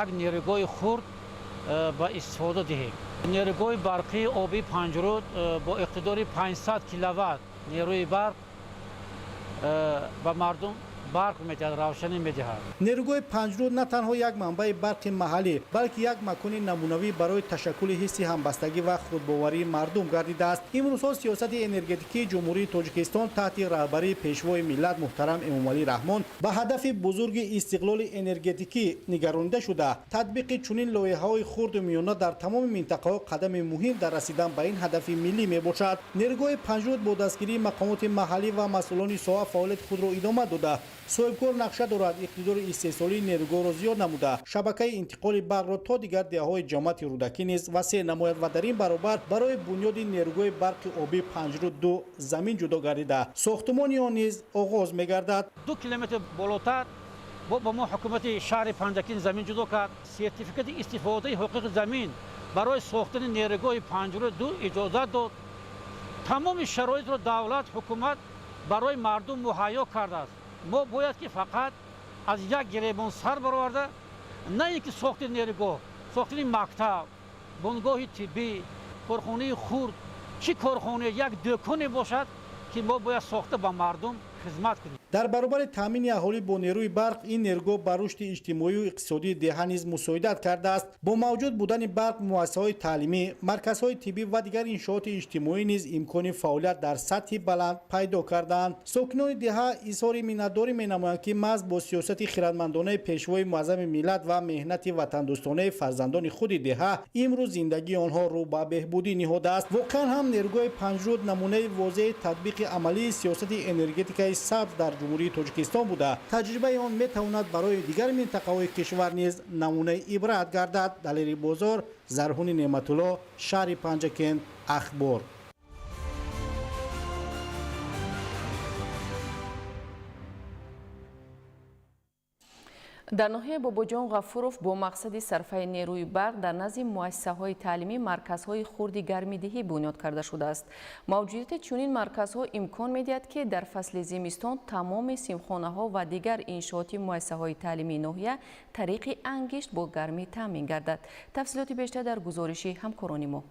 як нерӯгоҳи хурд ба истифода диҳем. нерӯгоҳи барқии обии Панҷруд бо иқтидори 500 киловатт нерӯи барқ ба мардум برق میدهد، روشنی میدهد. نیروگاه پنجرود نه تنها یک منبع برق محلی بلکه یک مکان نمونوی برای تشکل حس همبستگی و خودباوری مردم گردیده است. امروزها سیاست انرژتیکی جمهوری تاجیکستان تحت رهبری پیشوای ملت محترم امامعلی رحمان به هدف بزرگ استقلال انرژتیکی نگرانیده شده. تطبیق چنین لایحه‌های خرد و میانه در تمام منطقه‌ها قدم مهم در رسیدن به این هدف ملی میباشد. نیروگاه پنجرود با دستگیری مقامات محلی و مسئولان ساحه فعالیت خود را ادامه داده. صاحبکار نقشه دارد اقتدار استحصالی نیروگاه را زیاد نموده شبکه انتقال برق را تا دیگر دهه‌های جماعت رودکی نیز وسیع نماید و در این برابر برای بنیاد نیروگاه برق آبی پنجرود 2 زمین جدا گردیده ساختمان آن نیز آغاز می‌گردد. 2 کیلومتر بالاتر با ما حکومت شهر پنجکین زمین جدا کرد. سرتیفیکت استفاده حقوق زمین برای ساختن نیروگاه پنجرود 2 اجازه داد. تمام شرایط را دولت حکومت برای مردم مهیا کرده است. ما باید که فقط از یک گریبان سر برآورده نه اینکه ساختن نیروگاه، ساختن مکتب، بنگاه طبی، کارخانه خرد، چی کارخانه یک دکانی باشد که ما باید ساخته به مردم خدمت کنیم. در برابر تامین اهالی با نیروی برق این نیروگاه بر رشد اجتماعی و اقتصادی دهه نیز مساعدت کرده است. با موجود بودن برق مؤسسه‌های تعلیمی، مرکزهای طبی و دیگر انشاءات اجتماعی نیز امکان فعالیت در سطح بلند پیدا کردند. ساکنان دهه اظهار مینتداری می‌نمایند که محض با سیاست خردمندانه پیشوای معظم ملت و مهنت وطن‌دوستانه فرزندان خود دهه امروز زندگی آنها رو به بهبودی نهاده است. واقعا هم نیروگاه پنجرود نمونه واضح تطبیق عملی سیاست انرژتیکی سبز در جمهوری تاجیکستان بوده. تجربه آن میتواند برای دیگر منطقه‌های کشور نیز نمونه عبرت گردد. دلیری بازار، زرهون نعمت‌الله، شهر پنجکین، اخبار. در ناحیه باباجان غفوروف با مقصد صرفه نیروی برق در نزد مؤسسه‌های تعلیمی مرکزهای خرد گرمیدهی بنیاد کرده شده است. موجودیت چنین مرکزها امکان می‌دهد که در فصل زمستان تمام سیمخانه‌ها و دیگر انشاءات مؤسسه‌های تعلیمی ناحیه طریق انگشت با گرمی تامین گردد. تفصیلات بیشتر در گزارش همکاران ما.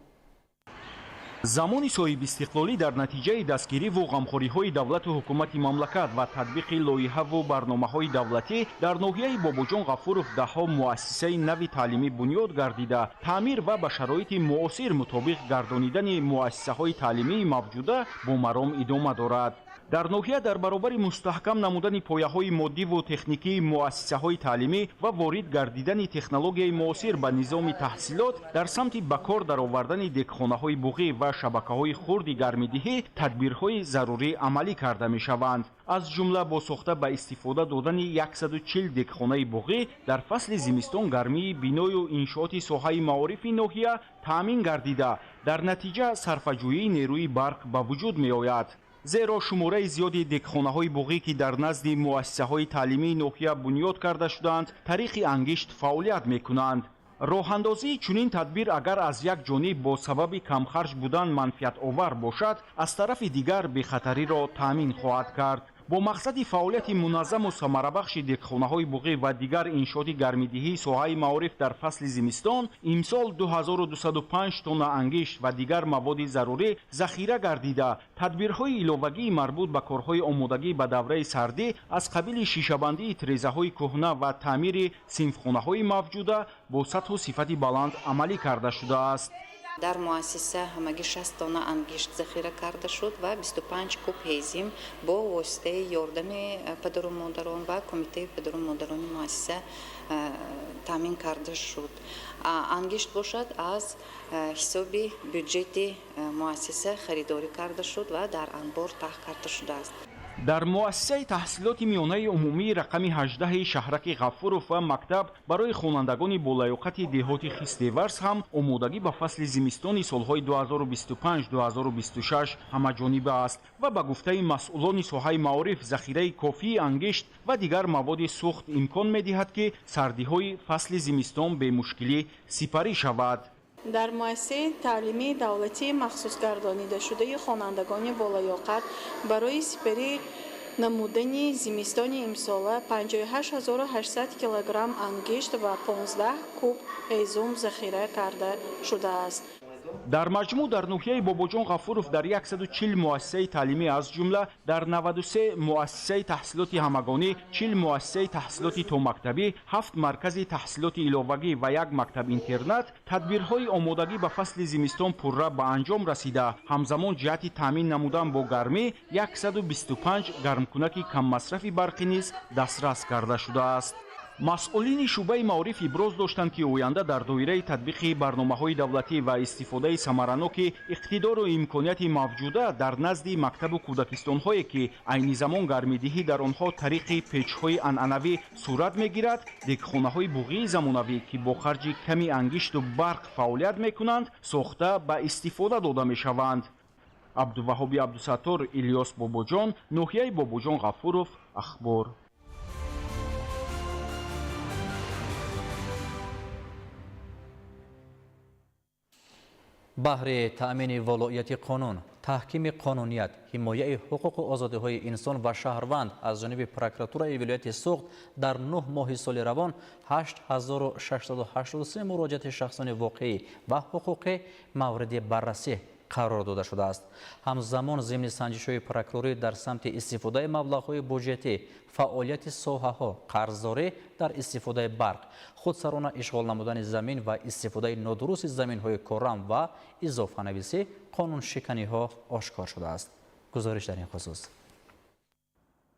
замони соҳибистиқлолӣ дар натиҷаи дастгириву ғамхориҳои давлату ҳукумати мамлакат ва татбиқи лоиҳаву барномаҳои давлатӣ дар ноҳияи бобоҷон ғафуров даҳҳо муассисаи нави таълимӣ бунёд гардида таъмир ва ба шароити муосир мутобиқ гардонидани муассисаҳои таълимии мавҷуда бо маром идома дорад. дар ноҳия дар баробари мустаҳкам намудани пояҳои моддиву техникии муассисаҳои таълимӣ ва ворид гардидани технологияи муосир ба низоми таҳсилот дар самти ба кор даровардани декхонаҳои буғӣ ва шабакаҳои хурди гармидиҳӣ тадбирҳои зарурӣ амалӣ карда мешаванд. аз ҷумла бо сохта ба истифода додани 140 декхонаи буғӣ дар фасли зимистон гармии биную иншооти соҳаи маорифи ноҳия таъмин гардида дар натиҷа сарфаҷӯии нерӯи барқ ба вуҷуд меояд. зеро шумораи зиёди декхонаҳои буғӣ ки дар назди муассисаҳои таълимии ноҳия бунёд карда шуданд тариқи ангишт фаъолият мекунанд. роҳандозии чунин тадбир агар аз як ҷониб бо сабаби камхарҷ будан манфиатовар бошад аз тарафи дигар бехатариро таъмин хоҳад кард. бо мақсади фаъолияти муназзаму самарабахши декхонаҳои буғӣ ва дигар иншооти гармидиҳии соҳаи маориф дар фасли зимистон имсол 2205 тонна ангишт ва дигар маводи зарурӣ захира гардида тадбирҳои иловагии марбут ба корҳои омодагӣ ба давраи сардӣ аз қабили шишабандии тирезаҳои кӯҳна ва таъмири синфхонаҳои мавҷуда бо сатҳу сифати баланд амалӣ карда шудааст. дар муассиса ҳамагӣ 6 тонна ангишт захира карда шуд ва 25 куб ҳезим бо воситаи ёрдами падару модарон ва кумитаи падару модарони муассиса таъмин карда шуд. ангишт бошад аз ҳисоби бюджети муассиса харидорӣ карда шуд ва дар анбор таҳ карда шудааст. дар муассисаи таҳсилоти миёнаи умумии рақами 18 шаҳраки ғафуров ва мактаб барои хонандагони болаёқати деҳоти хистеварс ҳам омодагӣ ба фасли зимистони солҳои 2025-2026 ҳамаҷониба аст ва ба гуфтаи масъулони соҳаи маориф захираи кофии ангишт ва дигар маводи сӯхт имкон медиҳад ки сардиҳои фасли зимистон бемушкилӣ сипарӣ шавад. дар муассисаи таълимии давлатии махсусгардонидашудаи хонандагони болаёқат барои сипарӣ намудани зимистони имсола 58800 килограмм ангишт ва 15 куб ҳезум захира карда шудааст. дар маҷмӯъ дар ноҳияи бобоҷон ғафуров дар 140 муассисаи таълимӣ аз ҷумла дар 93 муассисаи таҳсилоти ҳамагонӣ, 40 муассисаи таҳсилоти томактабӣ, 7 маркази таҳсилоти иловагӣ ва 1 мактаб-интернат тадбирҳои омодагӣ ба фасли зимистон пурра ба анҷом расида, ҳамзамон ҷиҳати таъмин намудан бо гармӣ 125 гармкунаки каммасрафи барқӣ низ дастрас карда шудааст. масъулини шӯъбаи маориф иброз доштанд ки оянда дар доираи татбиқи барномаҳои давлатӣ ва истифодаи самараноки иқтидору имконияти мавҷуда дар назди мактабу кӯдакистонҳое ки айни замон гармидиҳӣ дар онҳо тариқи печҳои анъанавӣ сурат мегирад, дегхонаҳои буғии замонавӣ ки бо харҷи ками ангишту барқ фаъолият мекунанд, сохта ба истифода дода мешаванд. абдуваҳоби абдусаттор, Илёс Бобоҷон, ноҳияи Бобоҷон Ғафуров, Ахбор. баҳри таъмини волоияти қонун, таҳкими қонуният, ҳимояи ҳуқуқу озодиҳои инсон ва шаҳрванд аз ҷониби прокуратураи вилояти Суғд дар 9 моҳи соли равон 8683 муроҷиати шахсони воқеӣ ва ҳуқуқӣ мавриди баррасӣ қарор дода шудааст. ҳамзамон зимни санҷишҳои прокурорӣ дар самти истифодаи маблағҳои буҷетӣ, фаъолияти соҳаҳо, қарздорӣ дар истифодаи барқ, худсарона ишғол намудани замин ва истифодаи нодурусти заминҳои коррам ва изофанависӣ қонуншиканиҳо ошкор шудааст. гузориш дар ин хусус.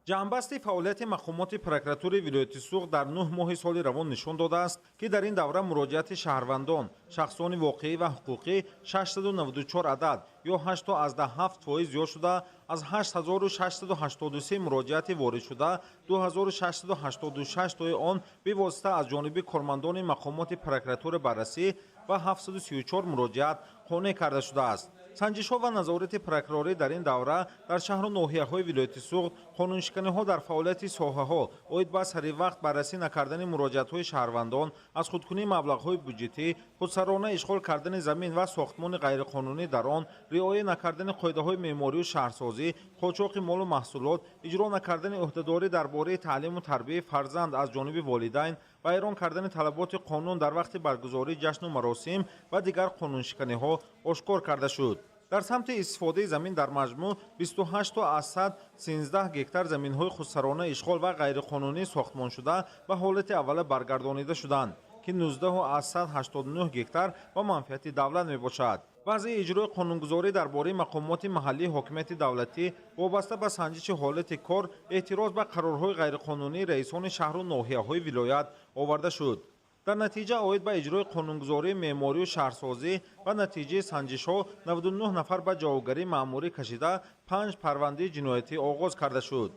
ҷамъбасти фаъолияти мақомоти прокуратураи вилояти Суғд дар 9 моҳи соли равон нишон додааст, ки дар ин давра муроҷиати шаҳрвандон, шахсони воқеӣ ва ҳуқуқӣ 694 адад ё 8.7% зиёд шуда, аз 8683 муроҷиати воридшуда 2686 тои он бевосита аз ҷониби кормандони мақомоти прокуратура баррасӣ ва 734 муроҷиат қонеъ карда шудааст. санҷишҳо ва назорати прокурорӣ дар ин давра дар шаҳру ноҳияҳои вилояти Суғд қонуншиканиҳо дар фаъолияти соҳаҳо оид ба саривақт баррасӣ накардани муроҷиатҳои шаҳрвандон, аз худкунии маблағҳои бюҷетӣ, худсарона ишғол кардани замин ва сохтмони ғайриқонунӣ дар он, риоя накардани қоидаҳои меъморию шаҳрсозӣ, қочоқи молу маҳсулот, иҷро накардани ӯҳдадорӣ дар бораи таълиму тарбияи фарзанд аз ҷониби волидайн, вайрон кардани талаботи қонун дар вақти баргузории ҷашну маросим ва дигар қонуншиканиҳо ошкор карда шуд. дар самти истифодаи замин дар маҷмӯъ 28 аз 113 гектар заминҳои худсарона ишғол ва ғайриқонунӣ сохтмоншуда ба ҳолати аввала баргардонида шуданд, ки 19 аз 189 гектар ба манфиати давлат мебошад. вазъи иҷрои қонунгузорӣ дар бораи мақомоти маҳаллии ҳокимияти давлатӣ вобаста ба санҷиши ҳолати кор эътироз ба қарорҳои ғайриқонунии раисони шаҳру ноҳияҳои вилоят оварда шуд. дар натиҷа оид ба иҷрои қонунгузории меъморию шаҳрсозӣ ва натиҷаи санҷишҳо 99 нафар ба ҷавобгарии маъмурӣ кашида 5 парвандаи ҷиноятӣ оғоз карда шуд.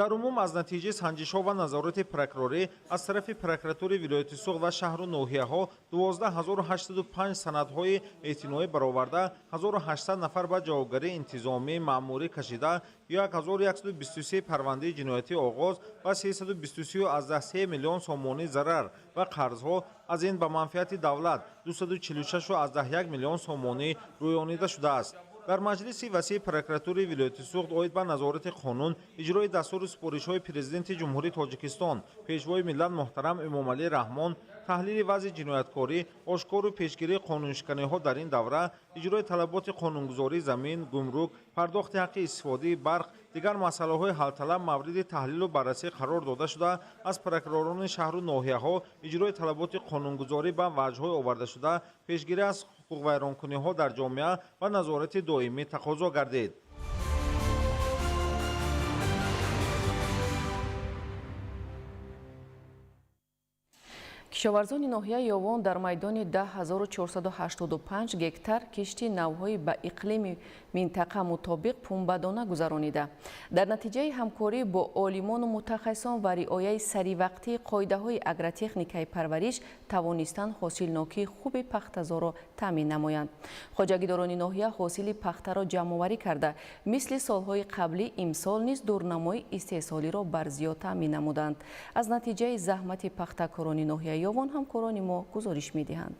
дар умум аз натиҷаи санҷишҳо ва назорати прокурорӣ аз тарафи прокуратураи вилояти Суғд ва шаҳру ноҳияҳо 12805 санадҳои эътиноӣ бароварда 1800 нафар ба ҷавобгарии интизомии маъмурӣ кашида 1123 парвандаи ҷиноятӣ оғоз ва 323 миллион сомонӣ зарар ва қарзҳо, аз ин ба манфиати давлат 246 миллион сомонӣ рӯёнида шудааст. дар маҷлиси васии прокуратураи вилояти Суғд оид ба назорати қонун, иҷрои дастури супоришҳои президенти ҷумҳурии Тоҷикистон, пешвои миллат муҳтарам Эмомалӣ Раҳмон, таҳлили вазъи ҷинояткорӣ, ошкору пешгирии қонуншиканиҳо дар ин давра, иҷрои талаботи қонунгузории замин, гумрук, пардохти ҳаққи истифодаи барқ, дигар масъалаҳои ҳалталаб мавриди таҳлилу баррасӣ қарор дода шуда, аз прокуророни шаҳру ноҳияҳо иҷрои талаботи қонунгузорӣ ба ваҷҳҳои овардашуда, пешгирӣ аз ҳуқуқвайронкуниҳо дар ҷомеа ва назорати доимӣ тақозо гардид. кишоварзони ноҳияи Ёвон дар майдони 10485 гектар кишти навъҳои ба иқлими минтақа мутобиқ пунбадона гузаронида, дар натиҷаи ҳамкорӣ бо олимону мутахассисон ва риояи саривақтии қоидаҳои агротехникаи парвариш тавонистанд ҳосилнокии хуби пахтазоро таъмин намоянд. хоҷагидорони ноҳия ҳосили пахтаро ҷамъоварӣ карда, мисли солҳои қаблӣ имсол низ дурнамои истеҳсолиро барзиёд таъмин намуданд. аз натиҷаи заҳмати пахтакорони ноҳияи Ёвон ҳамкорони мо гузориш медиҳанд.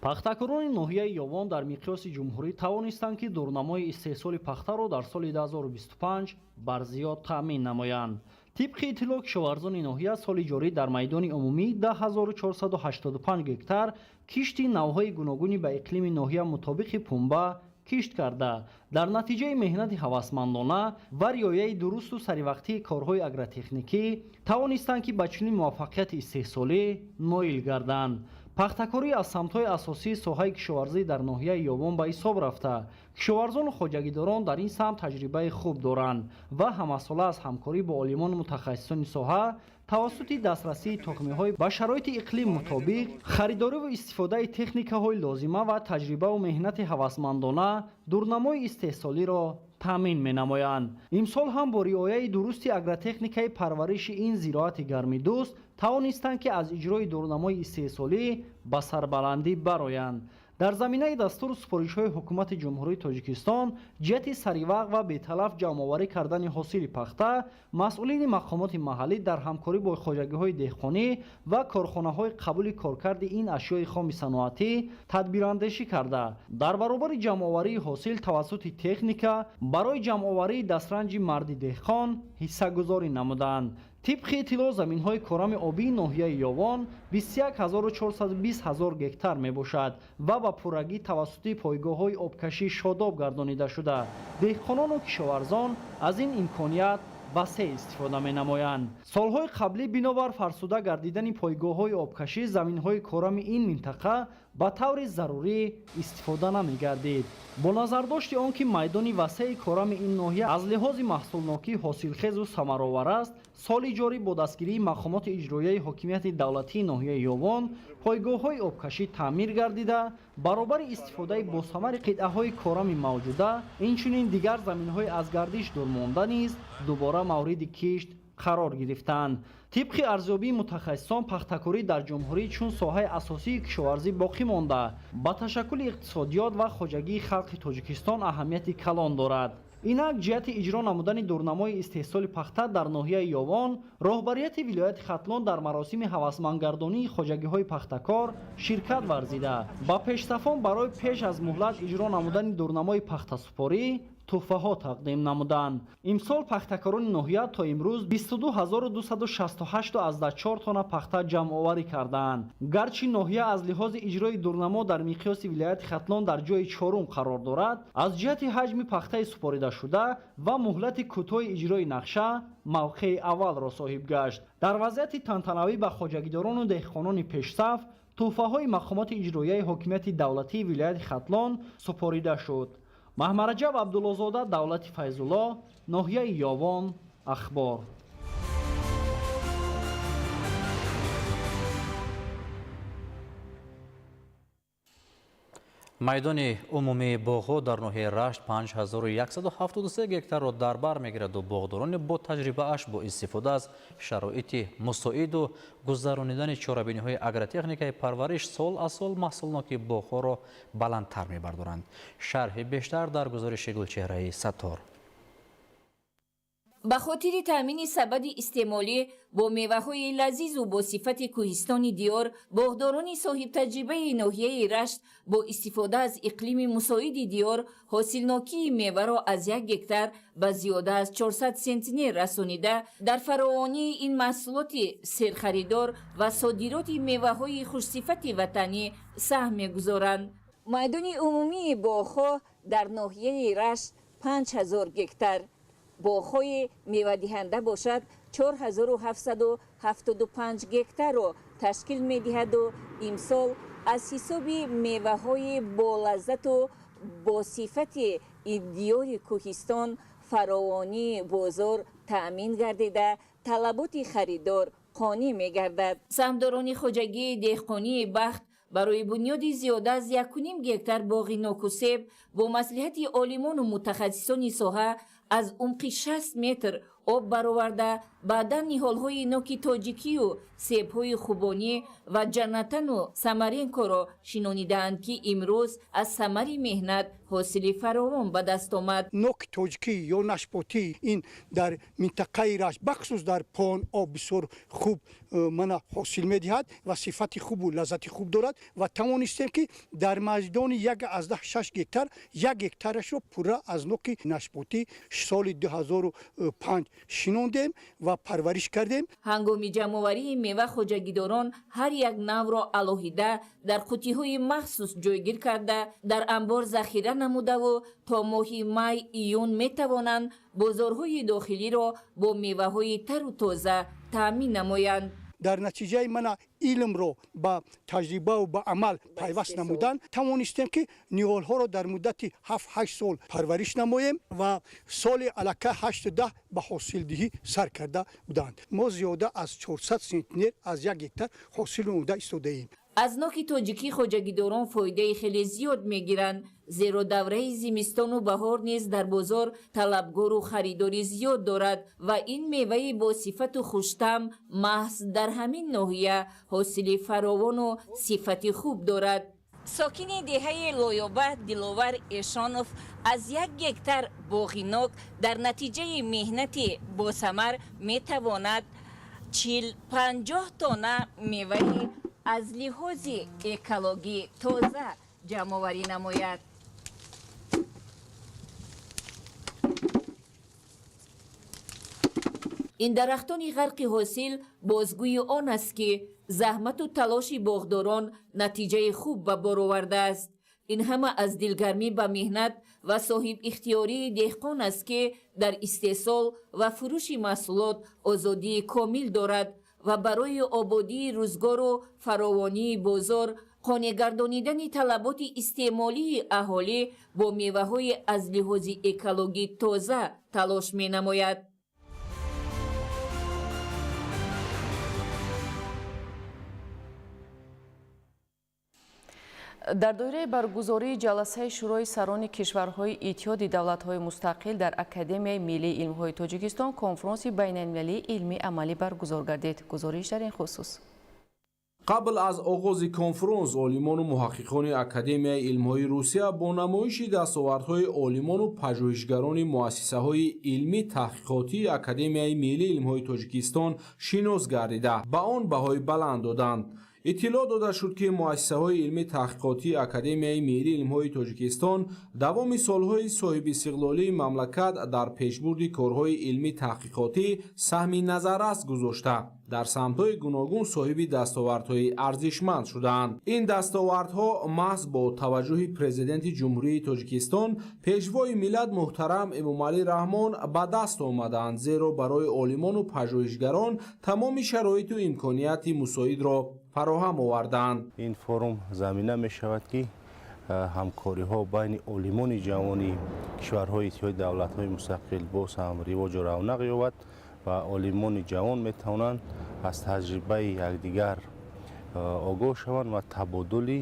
пахтакорони ноҳияи Ёвон дар миқёси ҷумҳурӣ тавонистанд ки дурнамои истеҳсоли пахтаро дар соли 2025 барзиёд таъмин намоянд. طبق اطلاع کشاورزان ناحیه سال جاری در میدان عمومی 10485 گکتار کشت نوهای گوناگونی به اقلیم ناحیه مطابق پنبه کشت کرده در نتیجه مهنت هوسمندانه و رعایت درست و سریوقتی کارهای اگرotexنیکی توانستند که به چنین موفقیت استحصالی نائل گردند. پختکاری از سمت‌های اساسی ساحه کشاورزی در ناحیه یابان به حساب رفته. کشاورزان و خواجگیداران در این سمت تجربه خوب دارند و همساله از همکاری با عالمان متخصصان ساحه توسط دسترسی تخم‌های به شرایط اقلیم مطابق، خریداری و استفاده تکنیک‌های لازمه و تجربه و مهنت هوسمندانه دورنمای استحصالی را تامین می‌نمایند. امسال هم با رعایت درست اگرotexنیکای پرورش این زراعت گرمیدوست توانستند که از اجرای دورنمای استحصالی به سربلندی برآیند. در زمینه دستور سپارش‌های حکومت جمهوری تاجیکستان جهت سریع و بی‌تلف جمع‌آوری کردن حاصل پخته، مسئولین مقامات محلی در همکاری با خواجگی‌های دهقانی و کارخانه‌های قبول کارکرد این اشیاء خام صنعتی تدبیراندیشی کرده در برابر جمع‌آوری حاصل توسط تکنیکا برای جمع‌آوری دسترنج مرد دهقان حصه‌گذاری نمودند. طبق اطلاع زمین‌های کرم آبی ناحیه یاوان 21420 گکتار میباشد و با پورگی توسط پایگاه‌های آبکشی شاداب گردانیده شده. دهقانان و کشاورزان از این امکانیت وسیع استفاده می‌نمایند. سالهای قبلی بنابر فرسوده گردیدن پایگاه‌های آبکشی زمین‌های کرم این منطقه به طور ضروری استفاده نمی‌گردید. با نظر داشت آنکه میدان وسیع کرم این ناحیه از لحاظ محصولناکی حاصلخیز و ثمرآور است، سال جاری با دستگیری مقامات اجرایی حاکمیت دولتی ناحیه یاوان پایگاه‌های آبکشی تعمیر گردیده برابر استفاده با ثمر قطعه‌های کرم موجوده اینچنین دیگر زمین‌های از گردش دور مانده نیز دوباره مورد کشت قرار گرفتند. طبق ارزیابی متخصصان پختکاری در جمهوری چون ساحه اساسی کشاورزی باقی مانده با تشکل اقتصادیات و خواجگی خلق تاجیکستان اهمیت کلان دارد. اینک جهت اجرا نمودن دورنمای استحصال پخته در ناحیه یاوان راهبریت ولایت ختلان در مراسم هوسمندگردانی خواجگی‌های پختکار شرکت ورزیده با پیش‌صفان برای پیش از مهلت اجرا نمودن دورنمای پخته سپاری تحفه‌ها تقدیم نمودند. امسال پختکاران ناحیه تا امروز 22268 از 4 تن پخته جمع آوری کردند. گرچه ناحیه از لحاظ اجرای دورنما در مقیاس ولایت ختلان در جای چهارم قرار دارد، از جهت حجم پخته سپاریده شده و مهلت کوتاه اجرای نقشه موقع اول را صاحب گشت. در وضعیت تنتنوی به خواجگیداران و دهقانان پیش‌صف تحفه‌های مقامات اجرایی حکومت دولتی ولایت ختلان سپاریده شد. محمد عبدالله‌زاده، دولت فیض‌الله، ناحیه یاوان، اخبار. میدان عمومی باغ‌ها در ناحیه رشت 5173 گکتار را در بر می‌گیرد و باغداران با تجربه اش با استفاده از شرایط مساعد و گذرانیدن چاره‌بینی‌های اگرotexنیکای پرورش سال از سال محصولناکی باغ‌ها را بلندتر می‌بردارند. شرح بیشتر در گزارش گلچهره ستار. به خاطر تامین سبد استعمالی با میوه‌های لذیذ و با صفت کوهستان دیار، باغداران صاحب تجربه ناحیه رشت با استفاده از اقلیم مساعد دیار حاصلناکی میوه را از 1 گکتار به زیاده از 400 سنتینر رسانیده در فراوانی این محصولات سرخریدار و صادرات میوه‌های خوشصفت وطنی سهم می‌گذارند. میدان عمومی باغ‌ها در ناحیه رشت 5000 گکتار باغ‌های میوه دهنده باشد 4775 گکتار را تشکیل می‌دهد و امسال از حساب میوه‌های با لذت و با صفت دیار کوهستان فراوانی بازار تأمین گردیده طلبات خریدار قانع می‌گردد. سهمداران خواجگی دهقانی بخت برای بنیاد زیاده از 1.5 گکتار باغ نوکوسیب با مصلحت عالمان و متخصصان ساحه از عمق 60 متر آب برآورده بعدا نهال‌های نوک تاجیکی و سیب‌های خوبانی و جنتن و ثمرینکو را شنانیده‌اند که امروز از ثمر مهنت حاصل فراوان به دست آمد. نوک تاجیکی یا نشپاتی این در منطقه رشت بخصوص در پان آب بسیار خوب من حاصل می‌دهد و صفت خوب و لذت خوب دارد و توانستیم که در میدان 1/6 گکتار 1 گکتارش را پوره از نوک نشپاتی سال 2005 шинондем ва парвариш кардем. ҳангоми ҷамъоварии мева хоҷагидорон ҳар як навро алоҳида дар қуттиҳои махсус ҷойгир карда дар амбор захира намудаву то моҳи май июн метавонанд бозорҳои дохилиро бо меваҳои тару тоза таъмин намоянд. дар натиҷаи мана илмро ба таҷрибаву ба амал пайваст намудан тавонистем ки ниҳолҳоро дар муддати 7-8 сол парвариш намоем ва соли аллакай 8-10 ба ҳосилдиҳӣ сар карда буданд. мо зиёда аз 400 сентнер аз 1 гектар ҳосил омада истодаем. аз ноки тоҷикӣ хоҷагидорон фоидаи хеле зиёд мегиранд, зеро давраи зимистону баҳор низ дар бозор талабгору харидори зиёд дорад ва ин меваи босифату хуштам маҳз дар ҳамин ноҳия ҳосили фаровону сифати хуб дорад. сокини деҳаи лоёбад диловар эшонов аз 1 гектар боғи нок дар натиҷаи меҳнати босамар метавонад 40-50 тонна меваи аз лиҳози экологӣ тоза ҷамъоварӣ намояд. ин дарахтони ғарқи ҳосил бозгӯи он аст ки заҳмату талоши боғдорон натиҷаи хуб ба бор овардааст. ин ҳама аз дилгармӣ ба меҳнат ва соҳибихтиёрии деҳқон аст ки дар истеҳсол ва фурӯши маҳсулот озодии комил дорад ва барои ободии рӯзгору фаровонии бозор қонеъгардонидани талаботи истеъмолии аҳолӣ бо меваҳои аз лиҳози экологӣ тоза талош менамояд. дар доираи баргузории ҷаласаи шӯрои сарони кишварҳои иттиҳоди давлатҳои мустақил дар Академияи миллии илмҳои Тоҷикистон конфронси байналмилалии илмӣ амалӣ баргузор гардид. гузориш дар ин хусус. қабл аз оғози конфронс олимону муҳаққиқони Академияи илмҳои Русия бо намоиши дастовардҳои олимону пажӯҳишгарони муассисаҳои илмӣ таҳқиқотии Академияи миллии илмҳои Тоҷикистон шинос гардида ба он баҳои баланд доданд. иттилоъ дода шуд ки муассисаҳои илмии таҳқиқотии Академияи миллии илмҳои Тоҷикистон давоми солҳои соҳибистиқлолии мамлакат дар пешбурди корҳои илмии таҳқиқотӣ саҳми назаррас гузошта дар самтҳои гуногун соҳиби дастовардҳои арзишманд шудаанд. ин дастовардҳо маҳз бо таваҷҷӯҳи президенти ҷумҳурии Тоҷикистон пешвои миллат муҳтарам Эмомалӣ Раҳмон ба даст омаданд, зеро барои олимону пажӯҳишгарон тамоми шароиту имконияти мусоидро фароҳам оварданд. ин форум замина мешавад ки ҳамкориҳо байни олимони ҷавони кишварҳои иттиҳоди давлатҳои мустақил боз ҳам ривоҷу равнақ ёбад ва олимони ҷавон метавонанд аз таҷрибаи якдигар огоҳ шаванд ва табодули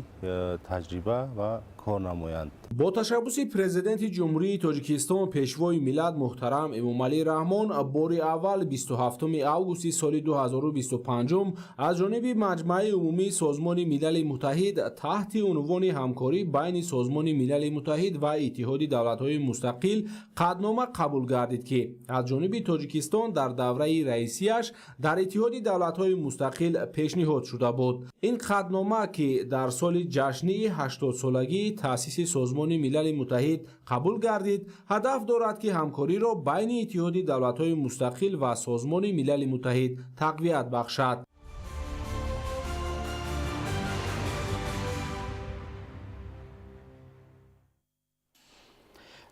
таҷриба ва кор намоянд. бо ташаббуси президенти ҷумҳурии Тоҷикистон пешвои миллат муҳтарам Эмомалӣ Раҳмон бори аввал 27 августи соли 2025 аз ҷониби Маҷмаи умумии Созмони Милали Муттаҳид таҳти унвони ҳамкорӣ байни Созмони Милали Муттаҳид ва Иттиҳоди давлатҳои мустақил қаднома қабул гардид ки аз ҷониби Тоҷикистон дар давраи раисияш дар Иттиҳоди давлатҳои мустақил пешниҳод шуда буд. ин қаднома ки дар соли ҷашнии 80-солагии таъсиси Созмони Милали Муттаҳид қабул гардид, ҳадаф дорад ки ҳамкориро байни Иттиҳоди давлатҳои мустақил ва Созмони Милали Муттаҳид тақвият бахшад.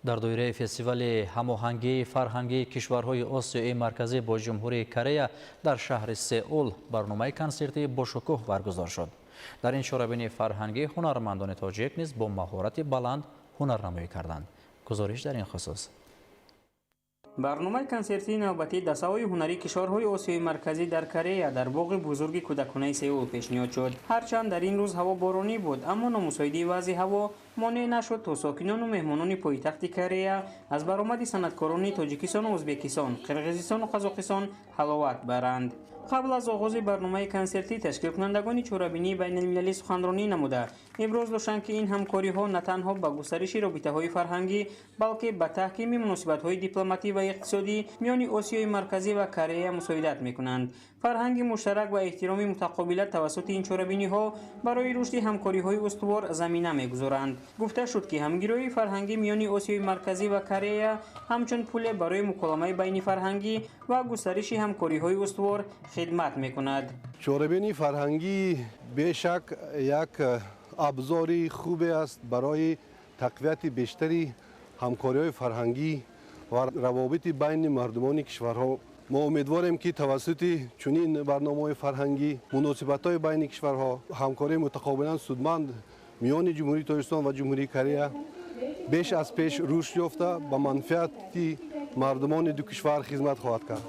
дар доираи фестивали ҳамоҳангии фарҳангии кишварҳои Осиёи марказӣ бо ҷумҳурии Корея дар шаҳри Сеул барномаи консерти бошукӯҳ баргузор шуд. дар ин чорабини фарҳангӣ ҳунармандони тоҷик низ бо маҳорати баланд ҳунарнамоӣ карданд. гузориш дар ин хусус. барномаи консертии навбатӣ дастаҳои ҳунарии кишварҳои Осиёи марказӣ дар Корея дар боғи бузурги кӯдаконаи Сеул пешниҳод шуд. ҳарчанд дар ин рӯз ҳаво боронӣ буд, аммо номусоидии вазъи ҳаво монеъ нашуд то сокинону меҳмонони пойтахти Корея аз баромади санъаткорони Тоҷикистону Ӯзбекистон, Қирғизистону Қазоқистон ҳаловат баранд. қабл аз оғози барномаи консертӣ ташкилкунандагони чорабинии байналмилалӣ суханронӣ намуда иброз доштанд ки ин ҳамкориҳо на танҳо ба густариши робитаҳои фарҳангӣ, балки ба таҳкими муносибатҳои дипломатӣ ва иқтисодӣ миёни Осиёи марказӣ ва Корея мусоидат мекунанд. فرهنگ مشترک و احترام متقابل توسط این چهاربینی‌ها برای رشد همکاری‌های استوار زمینه می‌گذارند. گفته شد که همگرایی فرهنگی میان آسیای مرکزی و کره همچون پل برای مکالمه بین فرهنگی و گسترش همکاری‌های استوار خدمت می‌کند. چهاربینی فرهنگی بیشک یک ابزاری خوب است برای تقویت بیشتری همکاری‌های فرهنگی و روابط بین مردمان کشورها. ما امیدواریم که توسط چنین برنامه‌های فرهنگی مناسبت‌های بین کشورها همکاری متقابلا سودمند میان جمهوری تاجیکستان و جمهوری کره بیش از پیش رشد یافته به منفعت مردمان دو کشور خدمت خواهد کرد.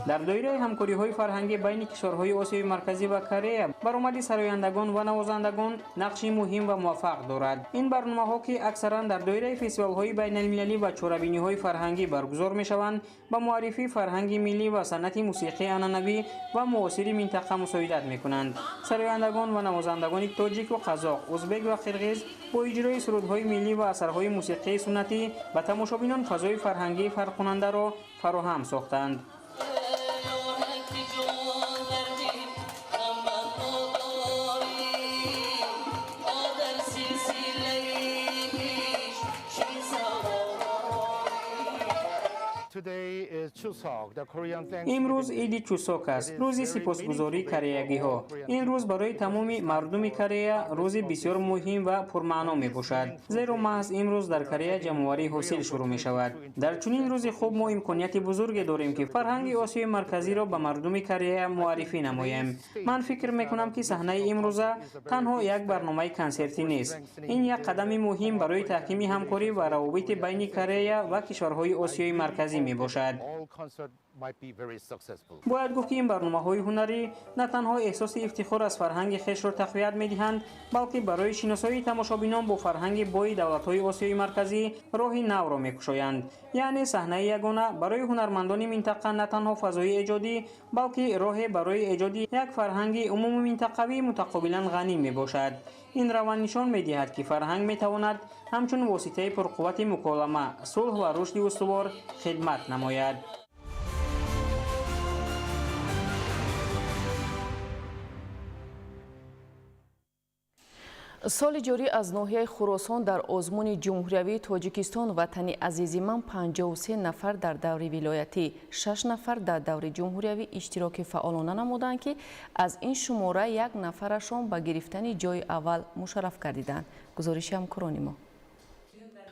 در دایره همکاری‌های فرهنگی بین کشورهای آسیای مرکزی و کره برآمد سرایندگان و نوازندگان نقشی مهم و موفق دارد. این برنامه‌ها که اکثرا در دایره فستیوال‌های بین‌المللی و چهاربینی‌های فرهنگی برگزار می‌شوند، با معرفی فرهنگ ملی و صنعت موسیقی عنعنوی و معاصر منطقه مساعدت می‌کنند. سرایندگان و نوازندگان تاجیک و قزاق، ازبک و قرغیز با اجرای سرودهای ملی و اثرهای موسیقی سنتی به تماشابینان فضای فرهنگی فرق‌کننده را فراهم ساختند. امروز عید چوساک است، روز سپاسگزاری کره‌ای‌ها. این روز برای تمام مردم کره روز بسیار مهم و پرمعنا می باشد، زیرا محض امروز در کره جمع‌آوری حاصل شروع می شود. در چنین روز خوب ما امکانیت بزرگی داریم که فرهنگ آسیای مرکزی را به مردم کره معرفی نماییم. من فکر می کنم که صحنه امروزه تنها یک برنامه کنسرتی نیست، این یک قدم مهم برای تحکیم همکاری و روابط بین کره و کشورهای آسیای مرکزی می باشد. باید گفت که این برنامه‌های هنری نه تنها احساس افتخار از فرهنگ خویش را تقویت می‌دهند، بلکه برای شناسایی تماشابینان با فرهنگ بای دولت‌های آسیای مرکزی راه نو را می‌گشایند. یعنی صحنه یگانه برای هنرمندان منطقه نه تنها فضای ایجادی، بلکه راه برای ایجاد یک فرهنگ عمومی منطقوی متقابلا غنی می‌باشد. این روند نشان می‌دهد که فرهنگ می‌تواند همچون واسطه پرقوت مکالمه، صلح و رشد استوار خدمت نماید. سال جاری از ناحیه خراسان در آزمون جمهوریوی تاجیکستان وطنی عزیزی من 53 نفر در دور ولایتی، 6 نفر در دور جمهوریوی اشتراک فعالانه نمودند که از این شماره یک نفرشان به گرفتن جای اول مشرف گردیدند. گزارش همکاران ما.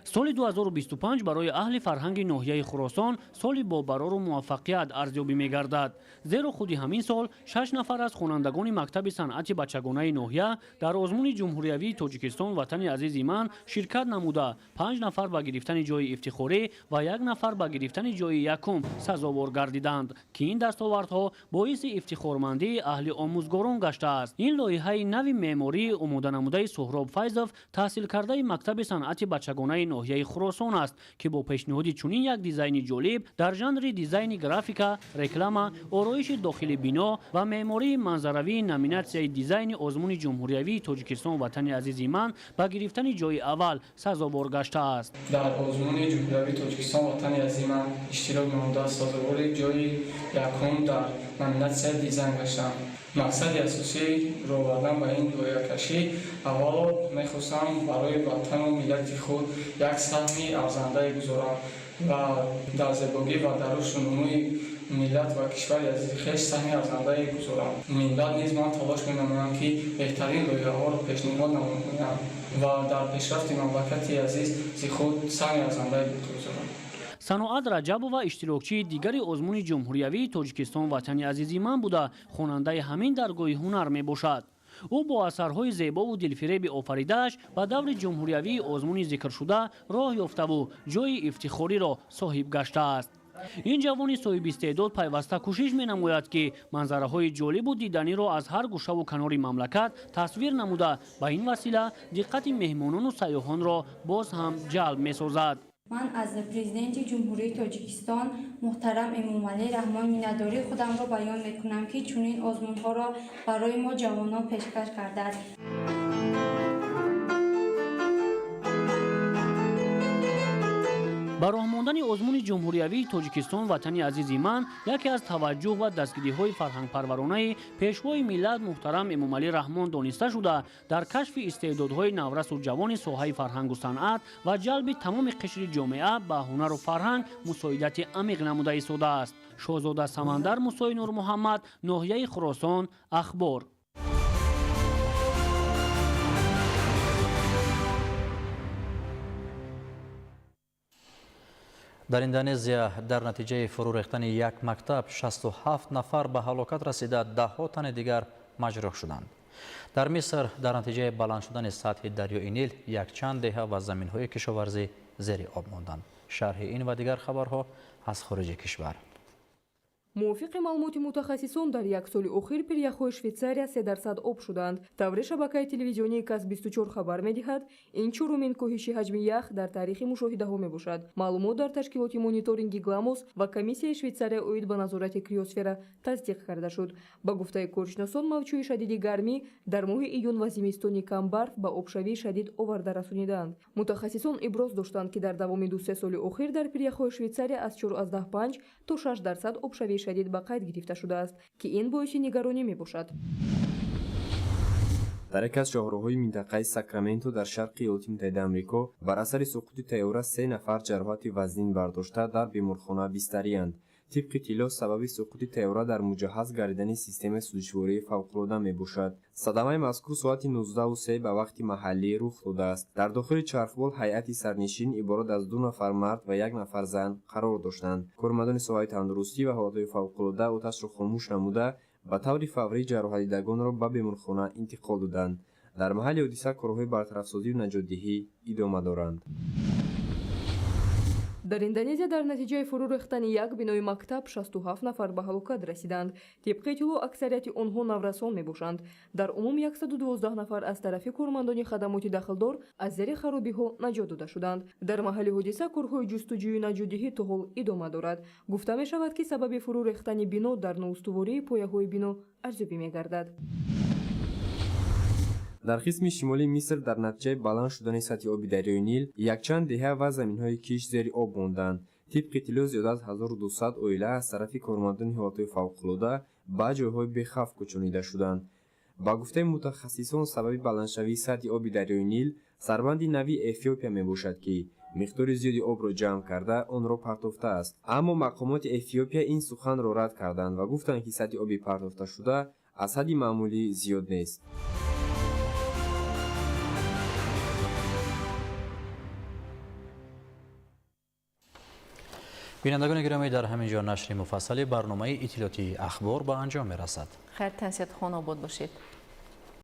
سال 2025 برای اهل فرهنگ ناحیه خراسان سالی با برار و موفقیت ارزیابی می‌گردد. زیرا خودی همین سال 6 نفر از خوانندگان مکتب صنعت بچگانه ناحیه در آزمون جمهوریوی تاجیکستان وطن عزیز من شرکت نموده 5 نفر به گرفتن جای افتخاری و 1 نفر به گرفتن جای یکم سزاوار گردیدند که این دستاوردها باعث افتخارمندی اهل آموزگاران گشته است. این لایحه نوی معماری آماده نموده سهراب فیضوف تحصیل کرده مکتب صنعت بچگانه ناحیه خراسان است که با پیشنهاد چنین یک دیزاین جالب در ژانر دیزاین گرافیکا، رکلام، آرایش داخل بنا و معماری منظروی نامیناسیون دیزاین آزمون جمهوریوی تاجیکستان وطن عزیز من به گرفتن جای اول سزاوار گشته است. در آزمون جمهوریوی تاجیکستان وطن عزیز من اشتراک نموده سزاوار جای یکم در نامیناسیون دیزاین گشتم. مقصد اساسی رو آوردن به این لایحه کشی اول میخواستم برای وطن و ملت خود یک سهمی ارزنده بگذارم و در زیبایی و در رشد و نموی ملت و کشور عزیز خویش سهمی ارزنده بگذارم. ملت نیز من تلاش می‌نمایم که بهترین لایحه‌ها را پیشنهاد نمایم و در پیشرفت مملکت عزیز خود سهمی ارزنده بگذارم. صنوعت رجبوف اشتراکچی دیگری آزمون جمهوریوی تاجیکستان وطن عزیز من بوده خواننده همین درگاه هنر می باشد. او با اثرهای زیبا و دلفریب آفریده‌اش به دور جمهوریوی آزمون ذکر شده راه یافته و جای افتخاری را صاحب گشته است. این جوان صاحب استعداد پیوسته کوشش می نماید که منظره های جالب و دیدنی را از هر گوشه و کنار مملکت تصویر نموده به این وسیله دقت مهمانان و سیاحان را باز هم جلب می سازد. من از پرزیدنت جمهوری تاجیکستان محترم امامعلی رحمان میnnatdاری خودم را بیان میکنم که چنین آزمون‌ها را برای ما جوانان پیشکش کرده است. ба роҳ мондани озмуни ҷумҳуриявии тоҷикистон ватани азизи ман яке аз таваҷҷуҳ ва дастгириҳои фарҳангпарваронаи пешвои миллат муҳтарам эмомалӣ раҳмон дониста шуда дар кашфи истеъдодҳои наврасу ҷавони соҳаи фарҳангу санъат ва ҷалби тамоми қишри ҷомеа ба ҳунару фарҳанг мусоидати амиқ намуда истодааст. шоҳзода Самандар Мусои Нурмуҳаммад, ноҳияи Хуросон, Ахбор. дар Индонезия дар натиҷаи фурӯ рехтани як мактаб 67 нафар ба ҳалокат расида, даҳҳо тани дигар маҷрӯҳ шуданд. дар Миср дар натиҷаи баланд шудани сатҳи дарёи Нил якчанд деҳа ва заминҳои кишоварзӣ зери об монданд. шарҳи ин ва дигар хабарҳо аз хориҷи кишвар. мувофиқи маълумоти мутахассисон дар як соли охир пиряхҳои Швейтсария 3% об шуданд. таври шабакаи телевизионии Кас-24 хабар медиҳад, ин чорумин коҳиши ҳаҷми ях дар таърихи мушоҳидаҳо мебошад. маълумот дар ташкилоти мониторинги Гламос ва комиссияи Швейтсария оид ба назорати криосфера тасдиқ карда шуд. ба гуфтаи коршиносон, мавҷӯи шадиди гармӣ дар моҳи июн ва зимистони камбарф ба обшавии шадид оварда расонидаанд. мутахассисон иброз доштанд, ки дар давоми 2-3 соли охир дар пиряхҳои Швейтсария аз 4,5 то 6% обшавии шадид ба қайд гирифта шудааст, ки ин боиси нигаронӣ мебошад. дар яке аз шоҳроҳҳои минтақаи Сакраменто дар шарқи Иёлоти Муттаҳидаи Амрико бар асари суқути тайёра 3 нафар ҷароҳати вазнин бардошта дар беморхона бистариянд. тибқи иттилоъ, сабаби суқути тайёра дар муҷаҳҳаз гардидани системаи сӯзишвории фавқулода мебошад. садамаи мазкур соати 19:03 ба вақти маҳаллӣ рух додааст. дар дохили чархбол ҳайати сарнишин иборат аз 2 нафар мард ва 1 нафар зан қарор доштанд. кормандони соҳаи тандурустӣ ва ҳолатҳои фавқулода оташро хомӯш намуда, ба таври фаврӣ ҷароҳатдидагонро ба беморхона интиқол доданд. дар маҳалли ҳодиса корҳои бартарафсозиву наҷотдиҳӣ идома доранд. дар Индонезия дар натиҷаи фурӯ рехтани як бинои мактаб 67 нафар ба ҳалокат расиданд. тибқи иттилоъ, аксарияти онҳо наврасон мебошанд. дар умум 112 нафар аз тарафи кормандони хадамоти дахлдор аз зери харобиҳо наҷот дода шуданд. дар маҳалли ҳодиса корҳои ҷустуҷӯи наҷотдиҳӣ то ҳол идома дорад. гуфта мешавад, ки сабаби фурӯ рехтани бино дар ноустувории пояҳои бино арзёбӣ мегардад. дар қисми шимолии Миср дар натиҷаи баланд шудани сатҳи оби дарёи Нил якчанд деҳа ва заминҳои киш зери об монданд. тибқи иттилоъ, зиёда аз 1200 оила аз тарафи кормандони ҳолатҳои фавқулода ба ҷойҳои бехавф кӯчонида шуданд. ба гуфтаи мутахассисон, сабаби баландшавии сатҳи оби дарёи Нил сарбанди нави Эфиопия мебошад, ки миқдори зиёди обро ҷамъ карда онро партофтааст. аммо мақомоти Эфиопия ин суханро рад карданд ва гуфтанд, ки сатҳи оби партофташуда аз ҳадди маъмулӣ зиёд нест. бинандагони гиромӣ, дар ҳамин ҷо нашри муфассали барномаи иттилоъоти ахбор ба анҷом мерасад. хайр, тансият хон обод бошед.